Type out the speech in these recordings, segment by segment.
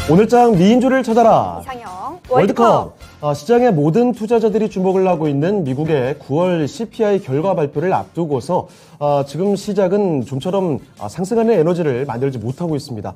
오늘장 미인조를 찾아라. 이상형 월드컵. 시장의 모든 투자자들이 주목을 하고 있는 미국의 9월 CPI 결과 발표를 앞두고서 지금 시장은 좀처럼 상승하는 에너지를 만들지 못하고 있습니다.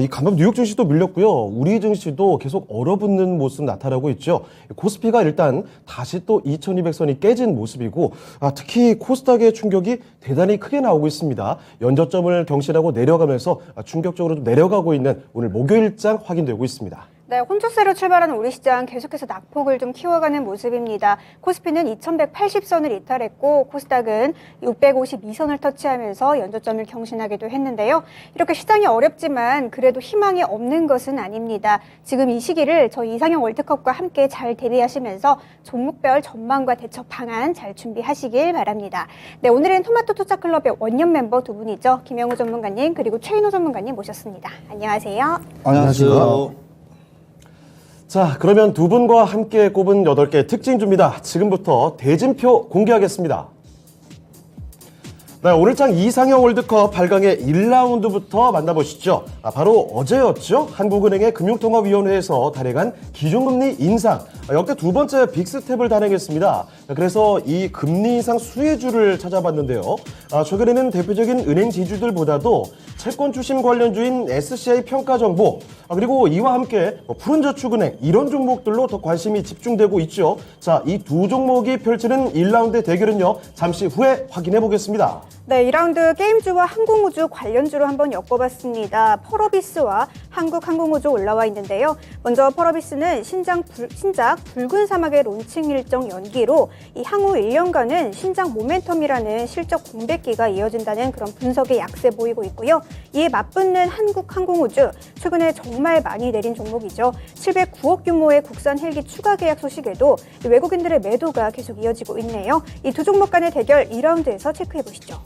이 간밤 뉴욕 증시도 밀렸고요. 우리 증시도 계속 얼어붙는 모습 나타나고 있죠. 코스피가 일단 다시 또 2200선이 깨진 모습이고 특히 코스닥의 충격이 대단히 크게 나오고 있습니다. 연저점을 경신하고 내려가면서 충격적으로 좀 내려가고 있는 오늘 목요일장 확인되고 있습니다. 네, 혼조세로 출발하는 우리 시장 계속해서 낙폭을 좀 키워가는 모습입니다. 코스피는 2180선을 이탈했고 코스닥은 652선을 터치하면서 연저점을 경신하기도 했는데요. 이렇게 시장이 어렵지만 그래도 희망이 없는 것은 아닙니다. 지금 이 시기를 저희 이상형 월드컵과 함께 잘 대비하시면서 종목별 전망과 대처 방안 잘 준비하시길 바랍니다. 네, 오늘은 토마토 투자클럽의 원년 멤버 두 분이죠. 김영우 전문가님 그리고 최인호 전문가님 모셨습니다. 안녕하세요. 안녕하세요. 자, 그러면 두 분과 함께 꼽은 8개 특징주입니다. 지금부터 대진표 공개하겠습니다. 네, 오늘장 이상형 월드컵 8강의 1라운드부터 만나보시죠. 바로 어제였죠. 한국은행의 금융통화위원회에서 단행한 기준금리 인상, 역대 두 번째 빅스텝을 단행했습니다. 그래서 이 금리 인상 수혜주를 찾아봤는데요. 최근에는 대표적인 은행 지주들보다도 채권 추심 관련주인 SCI 평가정보, 그리고 이와 함께 푸른저축은행 이런 종목들로 더 관심이 집중되고 있죠. 자, 이 두 종목이 펼치는 1라운드 대결은요. 잠시 후에 확인해 보겠습니다. 네, 2라운드 게임주와 항공우주 관련주로 한번 엮어봤습니다. 펄어비스와 한국항공우주 올라와 있는데요. 먼저 펄어비스는 신작 붉은 사막의 론칭 일정 연기로 이 향후 1년간은 신작 모멘텀이라는 실적 공백기가 이어진다는 그런 분석의 약세 보이고 있고요. 이에 맞붙는 한국항공우주, 최근에 정말 많이 내린 종목이죠. 709억 규모의 국산 헬기 추가 계약 소식에도 외국인들의 매도가 계속 이어지고 있네요. 이 두 종목 간의 대결 2라운드에서 체크해보시죠.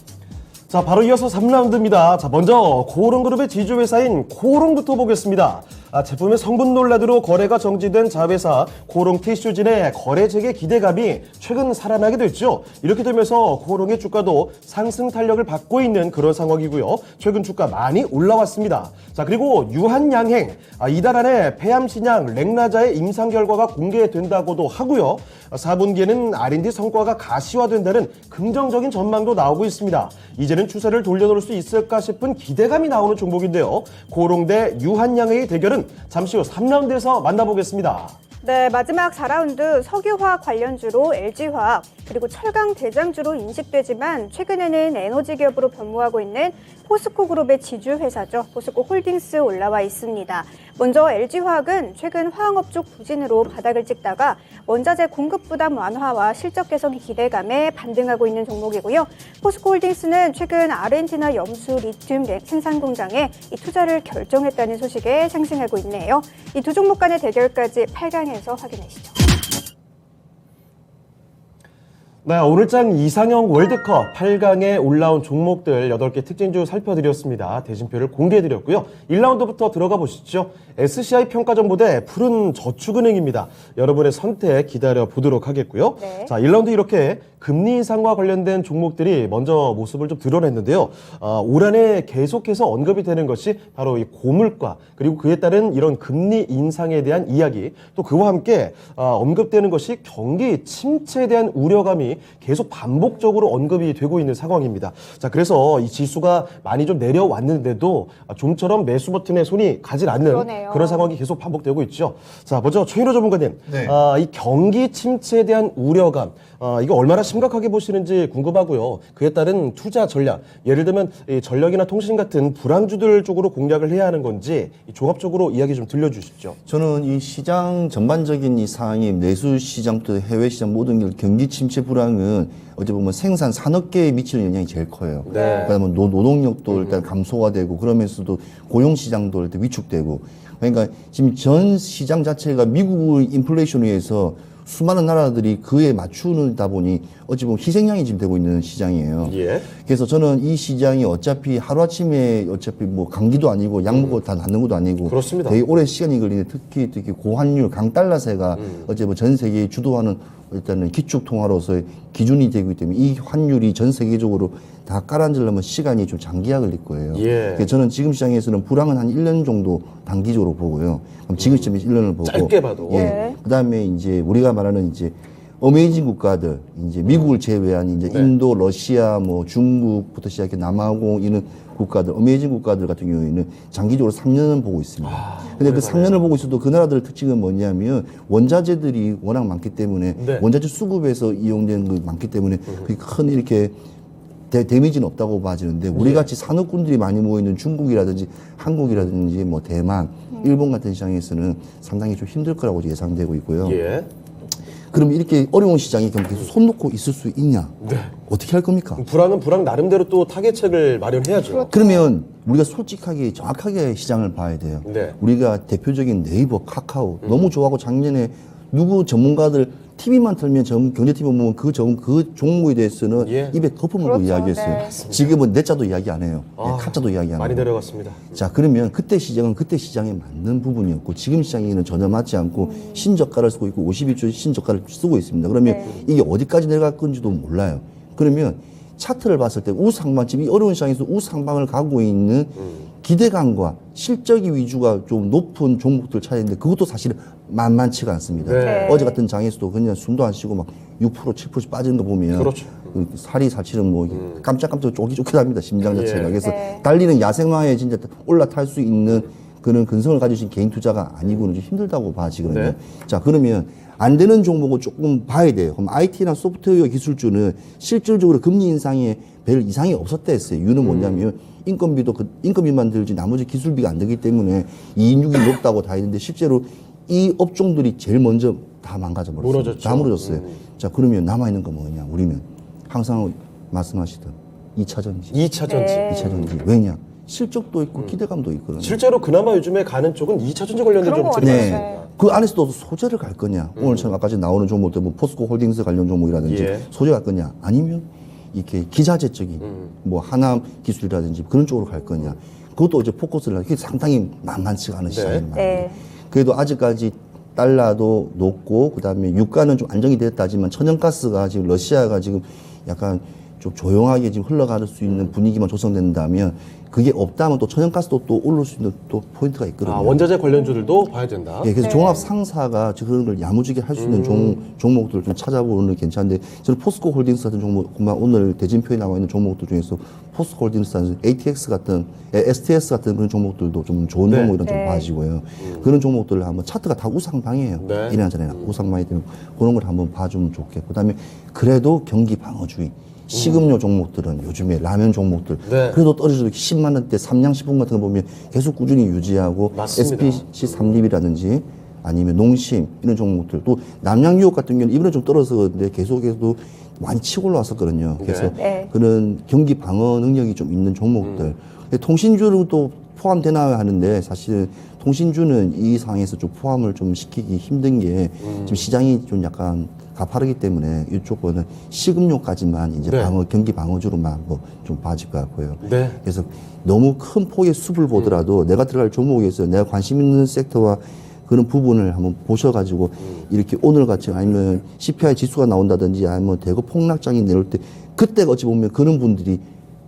자, 바로 이어서 3라운드입니다. 자, 먼저 코오롱그룹의 지주회사인 코오롱부터 보겠습니다. 제품의 성분 논란으로 거래가 정지된 자회사 코오롱 티슈진의 거래 재개 기대감이 최근 살아나게 됐죠. 이렇게 되면서 코오롱의 주가도 상승 탄력을 받고 있는 그런 상황이고요. 최근 주가 많이 올라왔습니다. 자, 그리고 유한양행, 이달 안에 폐암신약 렉나자의 임상 결과가 공개된다고도 하고요. 4분기에는 R&D 성과가 가시화된다는 긍정적인 전망도 나오고 있습니다. 이제는 추세를 돌려놓을 수 있을까 싶은 기대감이 나오는 종목인데요. 코오롱 대 유한양행의 대결은 잠시 후 3라운드에서 만나보겠습니다. 네, 마지막 4라운드 석유화학 관련주로 LG화학 그리고 철강 대장주로 인식되지만 최근에는 에너지 기업으로 변모하고 있는 포스코그룹의 지주회사죠. 포스코홀딩스 올라와 있습니다. 먼저 LG화학은 최근 화학업 쪽 부진으로 바닥을 찍다가 원자재 공급 부담 완화와 실적 개선 기대감에 반등하고 있는 종목이고요. 포스코홀딩스는 최근 아르헨티나 염수 리튬 생산 공장에 이 투자를 결정했다는 소식에 상승하고 있네요. 이 두 종목 간의 대결까지 8강에서 확인하시죠. 네, 오늘장 이상형 월드컵 8강에 올라온 종목들 8개 특징주 살펴드렸습니다. 대진표를 공개해드렸고요. 1라운드부터 들어가 보시죠. SCI 평가정보대 푸른 저축은행입니다. 여러분의 선택 기다려보도록 하겠고요. 네. 자, 1라운드 이렇게 금리 인상과 관련된 종목들이 먼저 모습을 좀 드러냈는데요. 올 한해 계속해서 언급이 되는 것이 바로 이 고물가 그리고 그에 따른 이런 금리 인상에 대한 이야기 또 그와 함께 언급되는 것이 경기 침체에 대한 우려감이 계속 반복적으로 언급이 되고 있는 상황입니다. 자, 그래서 이 지수가 많이 좀 내려왔는데도 좀처럼 매수 버튼에 손이 가질 않는 그러네요. 그런 상황이 계속 반복되고 있죠. 자, 먼저 최인호 전문가님, 네. 이 경기 침체에 대한 우려감, 이거 얼마나 심각하게 보시는지 궁금하고요. 그에 따른 투자 전략, 예를 들면 이 전력이나 통신 같은 불황주들 쪽으로 공략을 해야 하는 건지 종합적으로 이야기 좀 들려주시죠. 저는 이 시장 전반적인 이 상황이 내수 시장부터 해외 시장 모든 게 경기 침체 불황은 어찌 보면 생산 산업계에 미치는 영향이 제일 커요. 네. 그다음에 노동력도 일단 감소가 되고 그러면서도 고용 시장도 일단 위축되고 그러니까 지금 전 시장 자체가 미국의 인플레이션에 의해서 수많은 나라들이 그에 맞추다 보니 어찌 보면 희생양이 지금 되고 있는 시장이에요. 예. 그래서 저는 이 시장이 어차피 하루아침에 어차피 뭐 감기도 아니고 약 먹고 다 낫는 것도 아니고 그렇습니다. 되게 오랜 시간이 걸리는데 특히 고환율 강달러세가 어째 뭐 전 세계에 주도하는 일단은 기축 통화로서의 기준이 되기 때문에 이 환율이 전 세계적으로 다 깔아앉으려면 시간이 좀 장기화 걸릴 거예요. 예. 그래서 저는 지금 시장에서는 불황은 한 1년 정도 단기적으로 보고요. 그럼 지금 시점에서 1년을 보고 짧게 봐도. 예. 네. 그다음에 이제 우리가 말하는 이제 어메이징 국가들, 이제 미국을 제외한 이제 네. 인도, 러시아, 뭐 중국부터 시작해 남아공 이런 국가들, 어메이징 국가들 같은 경우에는 장기적으로 3년은 보고 있습니다. 근데 그 3년을 보고 있어도 그 나라들 특징은 뭐냐면 원자재들이 워낙 많기 때문에 네. 원자재 수급에서 이용되는 게 많기 때문에 그게 큰 이렇게 데미지는 없다고 봐지는데 우리 같이 산업군들이 많이 모여 있는 중국이라든지 한국이라든지 뭐 대만, 일본 같은 시장에서는 상당히 좀 힘들 거라고 예상되고 있고요. 예. 그럼 이렇게 어려운 시장에 그럼 계속 손 놓고 있을 수 있냐? 네. 어떻게 할 겁니까? 불황은 불황 나름대로 또 타겟책을 마련해야죠. 그러면 우리가 솔직하게 정확하게 시장을 봐야 돼요. 네. 우리가 대표적인 네이버, 카카오 너무 좋아하고 작년에 누구 전문가들 TV만 틀면 경제 TV 보면 그 종목에 대해서는 예. 입에 거품을 그렇죠. 이야기했어요. 네. 지금은 내자도 이야기 안 해요. 아, 카자도 이야기 안 많이 해요. 내려갔습니다. 자, 그러면 그때 시장은 그때 시장에 맞는 부분이었고 지금 시장에는 전혀 맞지 않고 신저가를 쓰고 있고 51조 신저가를 쓰고 있습니다. 그러면 이게 어디까지 내려갈 건지도 몰라요. 그러면 차트를 봤을 때 우상방, 지금 이 어려운 시장에서 우상방을 가고 있는 기대감과 실적이 위주가 좀 높은 종목들 차이인데 그것도 사실은 만만치가 않습니다. 네. 어제 같은 장에서도 그냥 숨도 안 쉬고 막 6%, 7%씩 빠지는 거 보면 그렇죠. 그 살이 사실은 뭐 깜짝깜짝 쫄깃쫄깃합니다. 심장 자체가. 예. 그래서 네. 달리는 야생화에 진짜 올라탈 수 있는 그런 근성을 가지신 개인 투자가 아니고는 좀 힘들다고 봐지거든요. 네. 자, 그러면 안 되는 종목을 조금 봐야 돼요. 그럼 IT나 소프트웨어 기술주는 실질적으로 금리 인상에 별 이상이 없었다 했어요. 이유는 뭐냐면 인건비도 인건비만 들지 나머지 기술비가 안 되기 때문에 이익률이 높다고 다 했는데 실제로 이 업종들이 제일 먼저 다 망가져버렸어요. 무너졌죠. 다 무너졌어요. 자, 그러면 남아있는 건 뭐냐? 우리는 항상 말씀하시던 2차 전지. 2차 전지. 네. 2차 전지. 왜냐? 실적도 있고 기대감도 있거든요. 실제로 그나마 요즘에 가는 쪽은 2차 전지 관련된 그런 것 종목들이 같아요. 많습니다. 네. 그 안에서도 소재를 갈 거냐? 오늘처럼 아까 전에 나오는 종목들, 뭐 포스코 홀딩스 관련 종목이라든지 예. 소재 갈 거냐? 아니면 이렇게 기자재적인 뭐 하남 기술이라든지 그런 쪽으로 갈 거냐? 그것도 이제 포커스를 하는 게 상당히 만만치가 않은 시장입니다. 네. 그래도 아직까지 달러도 높고 그다음에 유가는 좀 안정이 됐다지만 천연가스가 지금 러시아가 지금 약간 좀 조용하게 지금 흘러갈 수 있는 분위기만 조성된다면 그게 없다면 또 천연가스도 또 오를 수 있는 또 포인트가 있거든요. 아, 원자재 관련주들도 봐야 된다. 예, 그래서 종합 상사가 그런 걸 야무지게 할 수 있는 종목들을 좀 찾아보는 게 괜찮은데 저는 포스코 홀딩스 같은 종목, 오늘 대진표에 나와 있는 종목들 중에서 포스코 홀딩스 같은 ATX 같은 STS 같은 그런 종목들도 좀 좋은 네. 종목이랑 좀 네. 봐지고요. 그런 종목들을 한번 차트가 다 우상방이에요. 네. 이래저래 우상방이 되면 그런 걸 한번 봐주면 좋겠고 그다음에 그래도 경기 방어주의. 식음료 종목들은 요즘에 라면 종목들 네. 그래도 떨어져도 10만 원대 삼양식품 같은 거 보면 계속 꾸준히 유지하고 맞습니다. SPC 3립이라든지 아니면 농심 이런 종목들 또 남양유업 같은 경우는 이번에 좀 떨어졌는데 계속해서 많이 치고 올라왔었거든요. 그래서 네. 그런 경기 방어 능력이 좀 있는 종목들 근데 통신주를 또 포함되나 하는데 사실 통신주는 이 상황에서 좀 포함을 좀 시키기 힘든 게 지금 시장이 좀 약간 가파르기 때문에 이쪽은 식음료까지만 이제 네. 경기 방어주로만 뭐 좀 봐질 것 같고요. 네. 그래서 너무 큰 폭의 숲을 보더라도 내가 들어갈 종목에서 내가 관심 있는 섹터와 그런 부분을 한번 보셔가지고 이렇게 오늘 같이 아니면 CPI 지수가 나온다든지 아니면 대거 폭락장이 내려올 때 그때가 어찌 보면 그런 분들이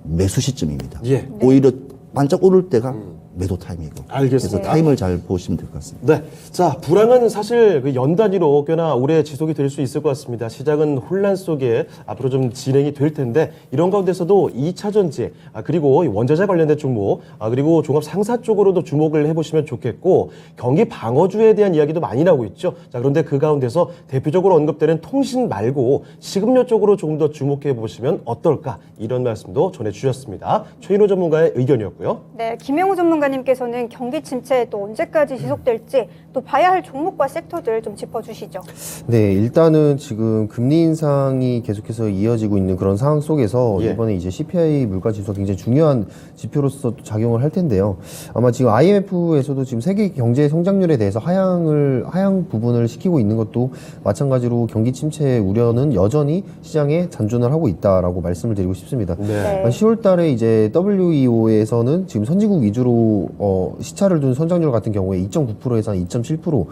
매수 시점입니다. 예. 오히려 반짝 오를 때가 매도 타임이고. 알겠습니다. 그래서 타임을 잘 보시면 될 것 같습니다. 네. 자, 불황은 사실 그 연 단위로 꽤나 오래 지속이 될 수 있을 것 같습니다. 시장은 혼란 속에 앞으로 좀 진행이 될 텐데 이런 가운데서도 2차 전지, 그리고 원자재 관련된 종목, 그리고 종합 상사 쪽으로도 주목을 해보시면 좋겠고 경기 방어주에 대한 이야기도 많이 나오고 있죠. 자, 그런데 그 가운데서 대표적으로 언급되는 통신 말고 식음료 쪽으로 조금 더 주목해 보시면 어떨까 이런 말씀도 전해주셨습니다. 최인호 전문가의 의견이었고요. 네, 김영우 전문가님께서는 경기 침체 또 언제까지 지속될지 또 봐야 할 종목과 섹터들 좀 짚어주시죠. 네, 일단은 지금 금리 인상이 계속해서 이어지고 있는 그런 상황 속에서 예. 이번에 이제 CPI 물가 지수가 굉장히 중요한 지표로서 또 작용을 할 텐데요. 아마 지금 IMF에서도 지금 세계 경제 성장률에 대해서 하향 부분을 시키고 있는 것도 마찬가지로 경기 침체 우려는 여전히 시장에 잔존을 하고 있다라고 말씀을 드리고 싶습니다. 네. 10월 달에 이제 WEO에서는 지금 선진국 위주로 그리고 시차를 둔 성장률 같은 경우에 2.9%에서 한 2.7%로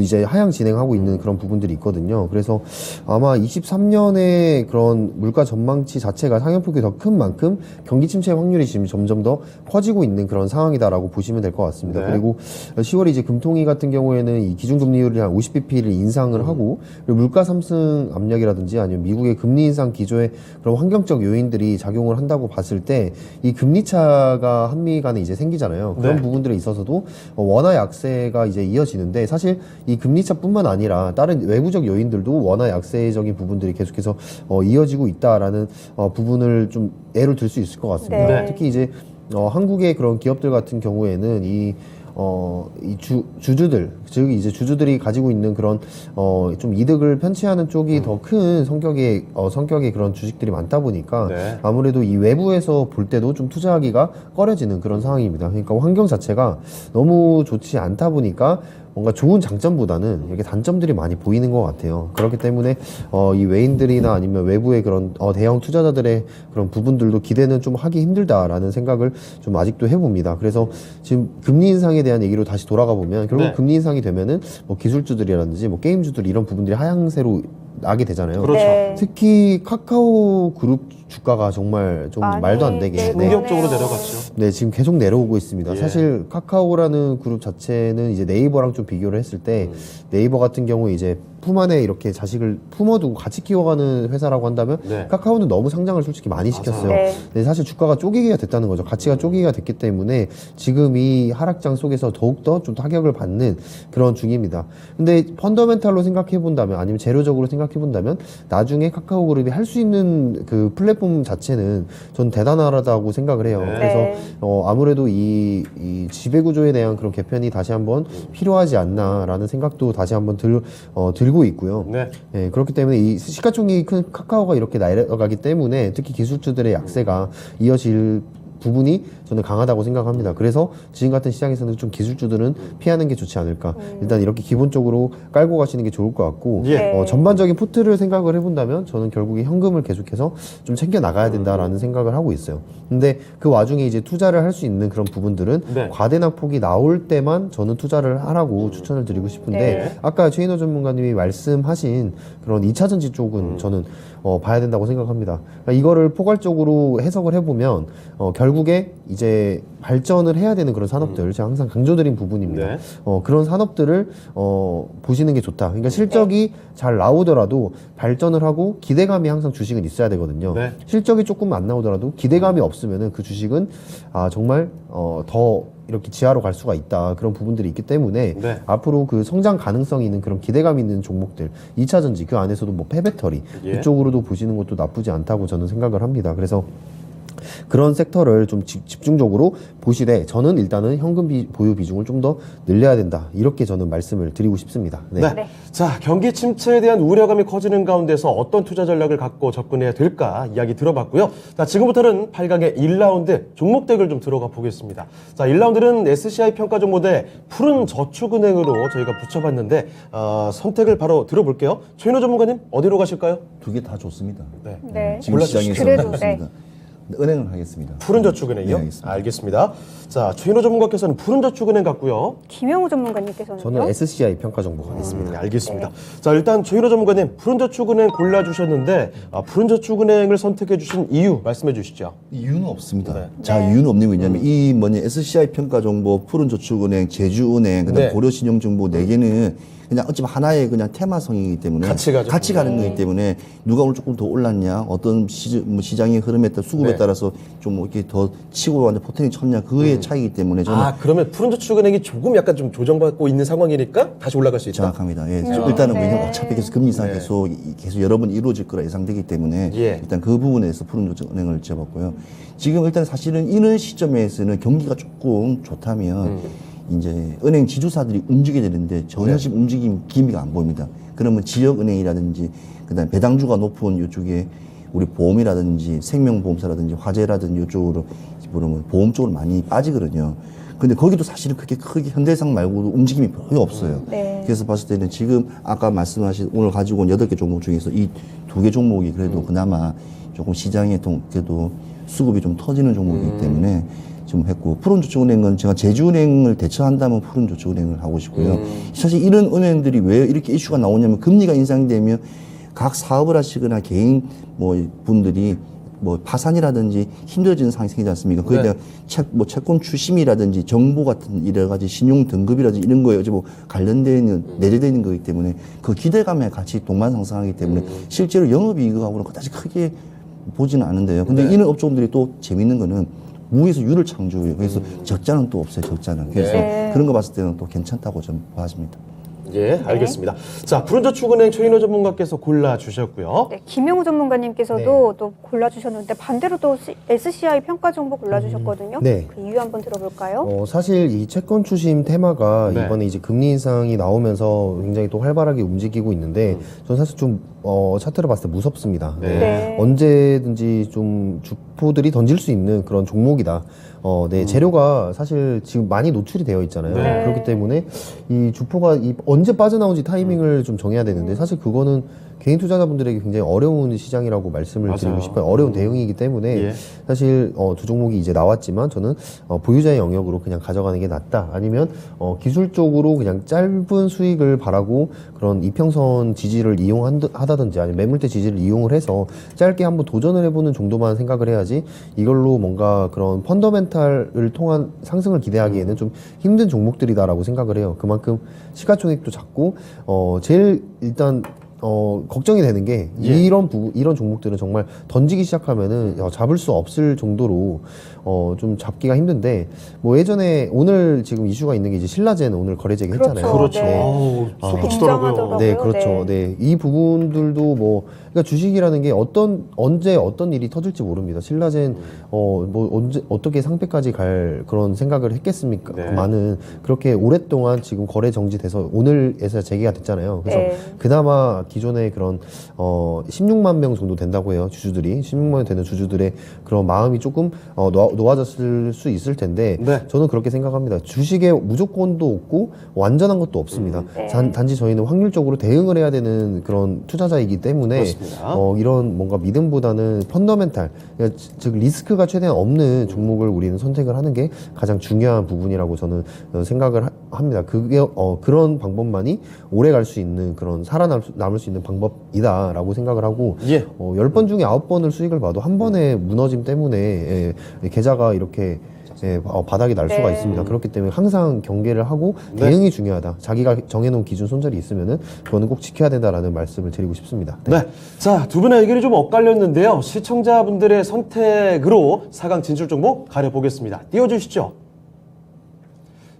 이제 하향 진행하고 있는 그런 부분들이 있거든요. 그래서 아마 23년에 그런 물가 전망치 자체가 상향폭이 더 큰 만큼 경기 침체 확률이 지금 점점 더 커지고 있는 그런 상황이다라고 보시면 될 것 같습니다. 네. 그리고 10월에 이제 금통위 같은 경우에는 이 기준금리율이 한 50bp를 인상을 하고, 그리고 물가 상승 압력이라든지 아니면 미국의 금리 인상 기조의 그런 환경적 요인들이 작용을 한다고 봤을 때 이 금리 차가 한미 간에 이제 생기잖아요. 그런 네. 부분들에 있어서도 원화 약세가 이제 이어지는데, 사실 이 금리 차뿐만 아니라 다른 외부적 요인들도 원화 약세적인 부분들이 계속해서 이어지고 있다라는 부분을 좀 예를 들 수 있을 것 같습니다. 네. 특히 이제 한국의 그런 기업들 같은 경우에는 주주들, 즉 이제 주주들이 가지고 있는 그런 좀 이득을 편취하는 쪽이 더 큰 성격의 그런 주식들이 많다 보니까 네. 아무래도 이 외부에서 볼 때도 좀 투자하기가 꺼려지는 그런 상황입니다. 그러니까 환경 자체가 너무 좋지 않다 보니까 뭔가 좋은 장점보다는 이렇게 단점들이 많이 보이는 것 같아요. 그렇기 때문에 이 외인들이나 아니면 외부의 그런 대형 투자자들의 그런 부분들도 기대는 좀 하기 힘들다라는 생각을 좀 아직도 해봅니다. 그래서 지금 금리 인상에 대한 얘기로 다시 돌아가 보면 결국 네. 금리 인상이 되면은 뭐 기술주들이라든지 뭐 게임주들 이런 부분들이 하향세로 나게 되잖아요. 그렇죠. 네. 특히 카카오 그룹 주가가 정말 좀 많이, 말도 안 되게 네, 충격적으로 네. 내려갔죠. 네, 지금 계속 내려오고 있습니다. 예. 사실 카카오라는 그룹 자체는 이제 네이버랑 좀 비교를 했을 때 네이버 같은 경우에 이제 품 안에 이렇게 자식을 품어두고 같이 키워가는 회사라고 한다면 네. 카카오는 너무 상장을 솔직히 많이 시켰어요. 네. 근데 사실 주가가 쪼개기가 됐다는 거죠. 가치가 쪼개기가 됐기 때문에 지금 이 하락장 속에서 더욱더 좀 타격을 받는 그런 중입니다. 근데 펀더멘탈로 생각해 본다면 아니면 재료적으로 생각해 본다면 나중에 카카오 그룹이 할 수 있는 그 플랫폼 자체는 전 대단하다고 생각을 해요. 네. 그래서 네. 아무래도 이 지배구조에 대한 그런 개편이 다시 한번 필요하지 않나라는 생각도 다시 한번 들고 있고요. 네. 예, 그렇기 때문에 이 시가총액이 큰 카카오가 이렇게 내려가기 때문에 특히 기술주들의 약세가 이어질 부분이 저는 강하다고 생각합니다. 그래서 지금 같은 시장에서는 좀 기술주들은 피하는 게 좋지 않을까. 일단 이렇게 기본적으로 깔고 가시는 게 좋을 것 같고, 예. 전반적인 포트를 생각을 해본다면 저는 결국에 현금을 계속해서 좀 챙겨 나가야 된다라는 생각을 하고 있어요. 근데 그 와중에 이제 투자를 할 수 있는 그런 부분들은 네. 과대낙폭이 나올 때만 저는 투자를 하라고 추천을 드리고 싶은데, 네. 아까 최인호 전문가님이 말씀하신 그런 2차전지 쪽은 저는 봐야 된다고 생각합니다. 그러니까 이거를 포괄적으로 해석을 해보면 결국에 이제 발전을 해야 되는 그런 산업들, 제가 항상 강조드린 부분입니다. 네. 그런 산업들을 보시는 게 좋다. 그러니까 실적이 잘 나오더라도 발전을 하고 기대감이 항상 주식은 있어야 되거든요. 네. 실적이 조금 안 나오더라도 기대감이 없으면은 그 주식은 정말 더 이렇게 지하로 갈 수가 있다. 그런 부분들이 있기 때문에 네. 앞으로 그 성장 가능성이 있는 그런 기대감 있는 종목들, 2차전지 그 안에서도 뭐 폐배터리 예. 이쪽으로도 보시는 것도 나쁘지 않다고 저는 생각을 합니다. 그래서 그런 섹터를 좀 집중적으로 보시되 저는 일단은 현금 보유 비중을 좀 더 늘려야 된다. 이렇게 저는 말씀을 드리고 싶습니다. 네. 네. 네. 자, 경기 침체에 대한 우려감이 커지는 가운데서 어떤 투자 전략을 갖고 접근해야 될까 이야기 들어봤고요. 자, 지금부터는 8강의 1라운드 종목덱을 좀 들어가 보겠습니다. 자, 1라운드는 SCI 평가종 모델 푸른 저축은행으로 저희가 붙여봤는데 선택을 바로 들어볼게요. 최인호 전문가님 어디로 가실까요? 두 개 다 좋습니다. 네. 네. 지금 시장에서 그래도, 좋습니다. 은행을 하겠습니다. 푸른 저축은행이요? 네, 알겠습니다. 알겠습니다. 자, 최인호 전문가께서는 푸른 저축은행 같고요. 김영우 전문가님께서는요? 저는 SCI 평가 정보 가겠습니다. 알겠습니다. 자, 일단 최인호 전문가님 푸른저축은행 골라주셨는데 푸른저축은행을 선택해주신 이유 말씀해 주시죠. 이유는 없습니다. 네. 자, 이유는 없는 게 뭐냐면 이 SCI 평가정보, 푸른저축은행, 제주은행, 그다음 네. 고려신용정보 네 개는 그냥 어차피 하나의 그냥 테마성이기 때문에 같이 가죠. 같이 가는 거기 때문에 누가 오늘 조금 더 올랐냐, 어떤 시장의 흐름에 따라 수급에 네. 따라서 좀 이렇게 더 치고 완전 포텐이 쳤냐 그의 차이기 때문에 저는 그러면 푸른저축은행이 조금 약간 좀 조정받고 있는 상황이니까 다시 올라갈 수 있다. 정확합니다. 예. 일단은 네. 왜냐면 어차피 계속 금리 인상 네. 계속 여러 번 이루어질 거라 예상되기 때문에 예. 일단 그 부분에서 푸른저축은행을 잡았고요. 지금 일단 사실은 이런 시점에서는 경기가 조금 좋다면 이제 은행 지주사들이 움직여야 되는데 전혀 지금 움직임 기미가 안 보입니다. 그러면 지역은행이라든지 그다음에 배당주가 높은 이쪽에 우리 보험이라든지 생명보험사라든지 화재라든지 이쪽으로 보면 보험 쪽으로 많이 빠지거든요. 근데 거기도 사실은 그렇게 크게 현대해상 말고도 움직임이 거의 없어요. 네. 그래서 봤을 때는 지금 아까 말씀하신 오늘 가지고 온 8개 종목 중에서 이 2개 종목이 그래도 그나마 조금 시장에 그래도 수급이 좀 터지는 종목이기 때문에 좀 했고, 푸른저축은행은 제가 제주은행을 대처한다면 푸른저축은행을 하고 싶고요. 사실 이런 은행들이 왜 이렇게 이슈가 나오냐면 금리가 인상되면 각 사업을 하시거나 개인 뭐 분들이 뭐 파산이라든지 힘들어지는 상황이 생기지 않습니까? 그에 대한 채권 추심이라든지 정보 같은 여러 가지 신용 등급이라든지 이런 거에 어제 뭐 관련되는 내재되어 있는 거기 때문에 그 기대감에 같이 동반상승하기 때문에 실제로 영업이익하고는 그다지 크게 보지는 않은데요. 근데 이런 업종들이 또 재밌는 거는 무에서 유를 창조해요. 그래서 적자는 또 없어요. 적자는. 그래서 그런 거 봤을 때는 또 괜찮다고 좀 봐집니다. 예, 알겠습니다. 자, 푸른저축은행 최인호 전문가께서 골라주셨고요. 네, 김영우 전문가님께서도 또 골라주셨는데 반대로 또 SCI 평가 정보 골라주셨거든요. 네. 그 이유 한번 들어볼까요? 사실 이 채권 추심 테마가 네. 이번에 이제 금리 인상이 나오면서 굉장히 또 활발하게 움직이고 있는데 저는 사실 좀 차트를 봤을 때 무섭습니다. 네. 네. 언제든지 좀 주포들이 던질 수 있는 그런 종목이다. 재료가 사실 지금 많이 노출이 되어 있잖아요. 네. 그렇기 때문에 이 주포가 언제 빠져나온지 타이밍을 좀 정해야 되는데 사실 그거는 개인 투자자분들에게 굉장히 어려운 시장이라고 말씀을 맞아요. 드리고 싶어요. 어려운 대응이기 때문에 예. 사실 두 종목이 이제 나왔지만 저는 보유자의 영역으로 그냥 가져가는 게 낫다. 아니면 기술적으로 그냥 짧은 수익을 바라고 그런 이평선 지지를 이용하다든지 아니면 매물대 지지를 이용을 해서 짧게 한번 도전을 해보는 정도만 생각을 해야지 이걸로 뭔가 그런 펀더멘탈을 통한 상승을 기대하기에는 좀 힘든 종목들이다라고 생각을 해요. 그만큼 시가총액도 작고 제일 일단 걱정이 되는 게 이런 종목들은 정말 던지기 시작하면은 잡을 수 없을 정도로 좀 잡기가 힘든데 뭐 예전에 오늘 지금 이슈가 있는 게 이제 신라젠 오늘 거래 재개했잖아요. 그렇죠. 네. 어우, 속 터지더라고요. 굉장하더라고요. 네, 그렇죠. 네. 네, 이 부분들도 뭐 그러니까 주식이라는 게 언제 어떤 일이 터질지 모릅니다. 신라젠 뭐 언제 어떻게 상패까지 갈 그런 생각을 했겠습니까? 네. 많은 그렇게 오랫동안 지금 거래 정지돼서 오늘에서 재개가 됐잖아요. 그래서 네. 그나마 기존에 그런 16만 명 정도 된다고 해요. 주주들이 16만 명 되는 주주들의 그런 마음이 조금 놓아졌을 수 있을 텐데 네. 저는 그렇게 생각합니다. 주식에 무조건도 없고 완전한 것도 없습니다. 단지 저희는 확률적으로 대응을 해야 되는 그런 투자자이기 때문에 그렇습니다. 이런 뭔가 믿음보다는 펀더멘탈, 그러니까 즉 리스크가 최대한 없는 종목을 우리는 선택을 하는 게 가장 중요한 부분이라고 저는 생각을 합니다. 그게 그런 방법만이 오래 갈 수 있는 그런 살아남을 수 있는 방법이다라고 생각을 하고 예. 10번 중에 9번을 수익을 봐도 한 번의 무너짐 때문에 계좌가 이렇게 바닥이 날 수가 있습니다. 그렇기 때문에 항상 경계를 하고 대응이 중요하다. 자기가 정해놓은 기준 손절이 있으면은 그거는 꼭 지켜야 된다라는 말씀을 드리고 싶습니다. 네. 자, 두 분의 의견이 좀 엇갈렸는데요. 시청자분들의 선택으로 4강 진출 종목 가려보겠습니다. 띄워주시죠.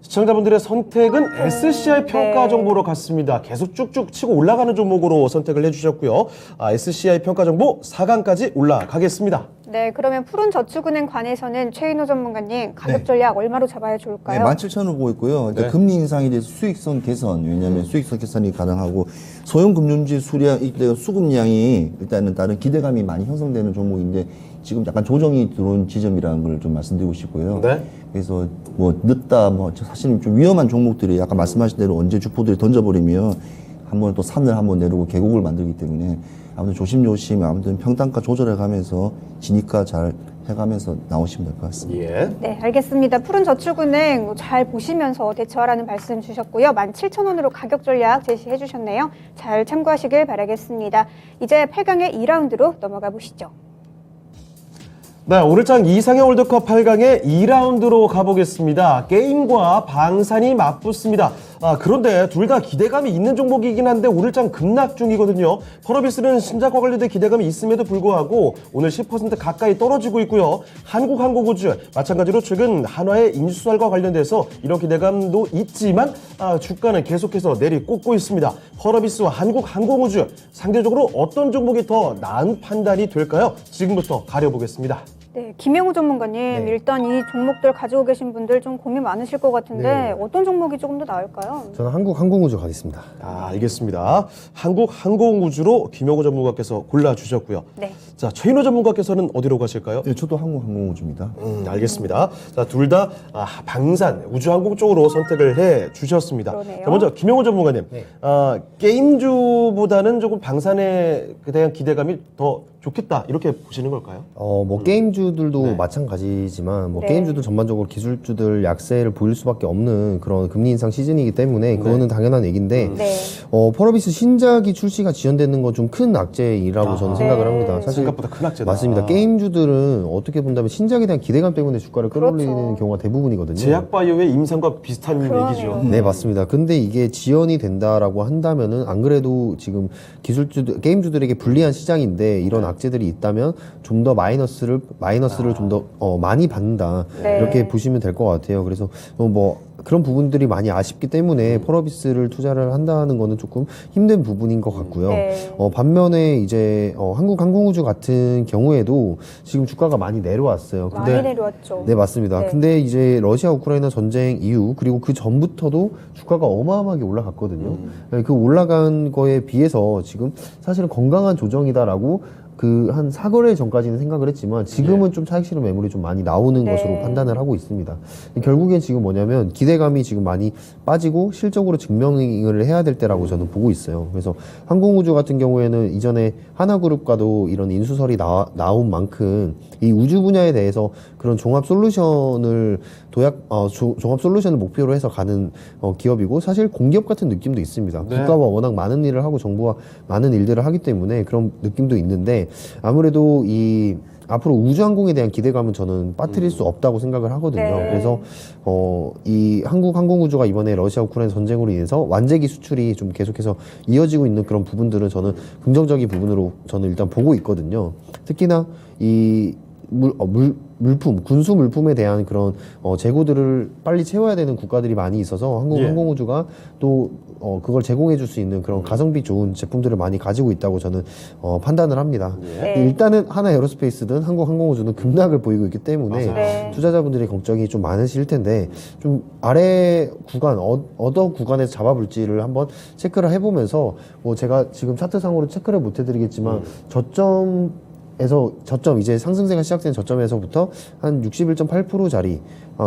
시청자분들의 선택은 SCI 평가 정보로 갔습니다. 계속 쭉쭉 치고 올라가는 종목으로 선택을 해주셨고요. SCI 평가 정보 4강까지 올라가겠습니다. 네, 그러면 푸른저축은행 관해서는 최인호 전문가님 가격 전략 얼마로 잡아야 좋을까요? 네, 17,000을 보고 있고요. 그러니까 네. 금리 인상에 대해서 수익성 개선, 왜냐하면 수익성 개선이 가능하고 소형금융지 수급량이 일단은 다른 기대감이 많이 형성되는 종목인데 지금 약간 조정이 들어온 지점이라는 걸 좀 말씀드리고 싶고요. 네. 그래서 뭐 늦다, 뭐 사실은 좀 위험한 종목들이 아까 말씀하신 대로 언제 주포들이 던져버리면 한번 또 산을 한번 내리고 계곡을 만들기 때문에 아무튼 조심조심 아무튼 평단가 조절해가면서 진입가 잘 해가면서 나오시면 될 것 같습니다. 예. 네, 알겠습니다. 푸른저축은행 잘 보시면서 대처하라는 말씀 주셨고요. 17,000원으로 가격 전략 제시해 주셨네요. 잘 참고하시길 바라겠습니다. 이제 8강의 2라운드로 넘어가 보시죠. 네, 오늘장 이상형 월드컵 8강의 2라운드로 가보겠습니다. 게임과 방산이 맞붙습니다. 그런데 둘 다 기대감이 있는 종목이긴 한데 오늘장 급락 중이거든요. 펄어비스는 신작과 관련된 기대감이 있음에도 불구하고 오늘 10% 가까이 떨어지고 있고요. 한국항공우주 마찬가지로 최근 한화의 인수설과 관련돼서 이런 기대감도 있지만 주가는 계속해서 내리꽂고 있습니다. 펄어비스와 한국항공우주 상대적으로 어떤 종목이 더 나은 판단이 될까요? 지금부터 가려보겠습니다. 네, 김영우 전문가님, 네. 일단 이 종목들 가지고 계신 분들 좀 고민 많으실 것 같은데 네. 어떤 종목이 조금 더 나을까요? 저는 한국항공우주 가겠습니다. 알겠습니다. 한국항공우주로 김영우 전문가께서 골라주셨고요. 네. 자, 최인호 전문가께서는 어디로 가실까요? 네, 저도 한국항공우주입니다. 알겠습니다. 자, 둘 다 방산, 우주항공 쪽으로 선택을 해 주셨습니다. 그러네요. 자, 먼저 김영호 전문가님, 네. 게임주보다는 조금 방산에 대한 기대감이 더 좋겠다 이렇게 보시는 걸까요? 뭐 게임주들도 네. 마찬가지지만 뭐 네. 게임주도 전반적으로 기술주들 약세를 보일 수밖에 없는 그런 금리 인상 시즌이기 때문에 그거는 당연한 얘기인데 네. 펄어비스 신작이 출시가 지연되는 건 좀 큰 악재이라고 저는 생각을 네. 합니다. 사실 생각보다 큰 악재다. 맞습니다. 게임주들은 어떻게 본다면 신작에 대한 기대감 때문에 주가를 끌어올리는 그렇죠. 경우가 대부분이거든요. 제약바이오의 임상과 비슷한 그러네요. 얘기죠. 네, 맞습니다. 근데 이게 지연이 된다라고 한다면은 안 그래도 지금 게임주들에게 불리한 시장인데 이런 악재들이 있다면 좀 더 마이너스를 좀 더 많이 받는다. 네. 이렇게 보시면 될 것 같아요. 그래서 뭐 그런 부분들이 많이 아쉽기 때문에 펄어비스를 투자를 한다는 거는 조금 힘든 부분인 것 같고요. 네. 반면에 이제 한국항공우주 같은 경우에도 지금 주가가 많이 내려왔어요. 많이 내려왔죠. 네, 맞습니다. 네. 근데 이제 러시아 우크라이나 전쟁 이후 그리고 그 전부터도 주가가 어마어마하게 올라갔거든요. 네, 그 올라간 거에 비해서 지금 사실은 건강한 조정이다라고 그 한 4거래 전까지는 생각을 했지만 지금은 좀 차익 실현 매물이 좀 많이 나오는 네. 것으로 판단을 하고 있습니다. 결국엔 지금 뭐냐면 기대감이 지금 많이 빠지고 실적으로 증명을 해야 될 때라고 저는 보고 있어요. 그래서 항공우주 같은 경우에는 이전에 하나그룹과도 이런 인수설이 나온 만큼 이 우주 분야에 대해서 그런 종합 솔루션을 종합 솔루션을 목표로 해서 가는 기업이고 사실 공기업 같은 느낌도 있습니다. 네. 국가와 워낙 많은 일을 하고 정부와 많은 일들을 하기 때문에 그런 느낌도 있는데 아무래도 이 앞으로 우주항공에 대한 기대감은 저는 빠뜨릴 수 없다고 생각을 하거든요. 네. 그래서 이 한국항공우주가 이번에 러시아 우크라이나 전쟁으로 인해서 완제기 수출이 좀 계속해서 이어지고 있는 그런 부분들은 저는 긍정적인 부분으로 저는 일단 보고 있거든요. 특히나 이 물품, 군수 물품에 대한 그런 재고들을 빨리 채워야 되는 국가들이 많이 있어서 한국항공우주가 또 그걸 제공해 줄 수 있는 그런 가성비 좋은 제품들을 많이 가지고 있다고 저는 판단을 합니다. 네. 일단은 하나 에어로스페이스든 한국항공우주는 급락을 보이고 있기 때문에 맞아요. 네. 투자자분들의 걱정이 좀 많으실 텐데 좀 아래 구간 어떤 구간에서 잡아볼지를 한번 체크를 해보면서 뭐 제가 지금 차트상으로 체크를 못 해드리겠지만 저점 이제 상승세가 시작된 저점에서부터 한 61.8% 자리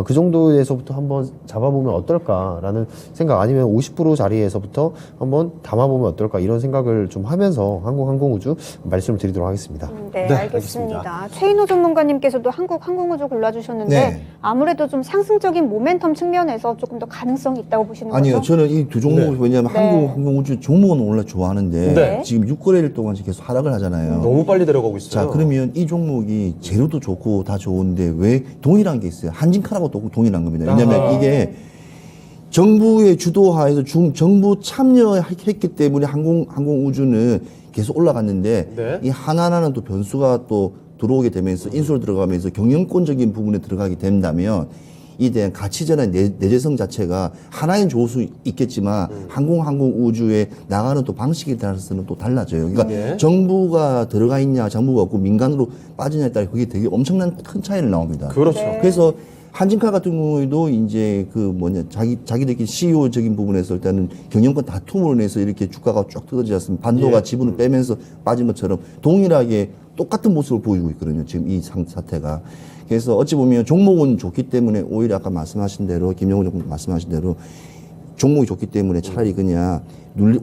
그 정도에서부터 한번 잡아보면 어떨까라는 생각 아니면 50% 자리에서부터 한번 담아보면 어떨까 이런 생각을 좀 하면서 한국항공우주 말씀을 드리도록 하겠습니다. 네, 네, 알겠습니다. 최인호 전문가님께서도 한국항공우주 골라주셨는데 네. 아무래도 좀 상승적인 모멘텀 측면에서 조금 더 가능성이 있다고 보시는 아니요, 거죠? 저는 이 두 종목을 네. 왜냐하면 네. 항공우주 종목은 원래 좋아하는데 네. 지금 6거래일 동안 계속 하락을 하잖아요. 너무 빨리 내려가고 있어요. 자, 그러면 이 종목이 재료도 좋고 다 좋은데 왜 동일한 게 있어요? 한진카라고 또 동일한 겁니다. 왜냐하면 아하. 이게 정부의 주도하에서 정부 참여했기 때문에 항공우주는 계속 올라갔는데 네. 이 하나하나는 또 변수가 또 들어오게 되면서 인수로 들어가면서 경영권적인 부분에 들어가게 된다면 이에 대한 가치전의 내재성 자체가 하나는 좋을 수 있겠지만 항공우주에 나가는 또 방식에 따라서는 또 달라져요. 그러니까 네. 정부가 들어가 있냐, 정부가 없고 민간으로 빠지냐에 따라 그게 되게 엄청난 큰 차이를 나옵니다. 그렇죠. 네. 그래서 한진카 같은 경우에도 이제 자기들끼리 CEO적인 부분에서 일단은 경영권 다툼으로 인해서 이렇게 주가가 쭉 떨어지지 않습니까? 반도가 예. 지분을 빼면서 빠진 것처럼 동일하게 똑같은 모습을 보이고 있거든요. 지금 이 사태가. 그래서 어찌 보면 종목은 좋기 때문에 오히려 아까 말씀하신 대로 김영우 정도 말씀하신 대로 종목이 좋기 때문에 차라리 그냥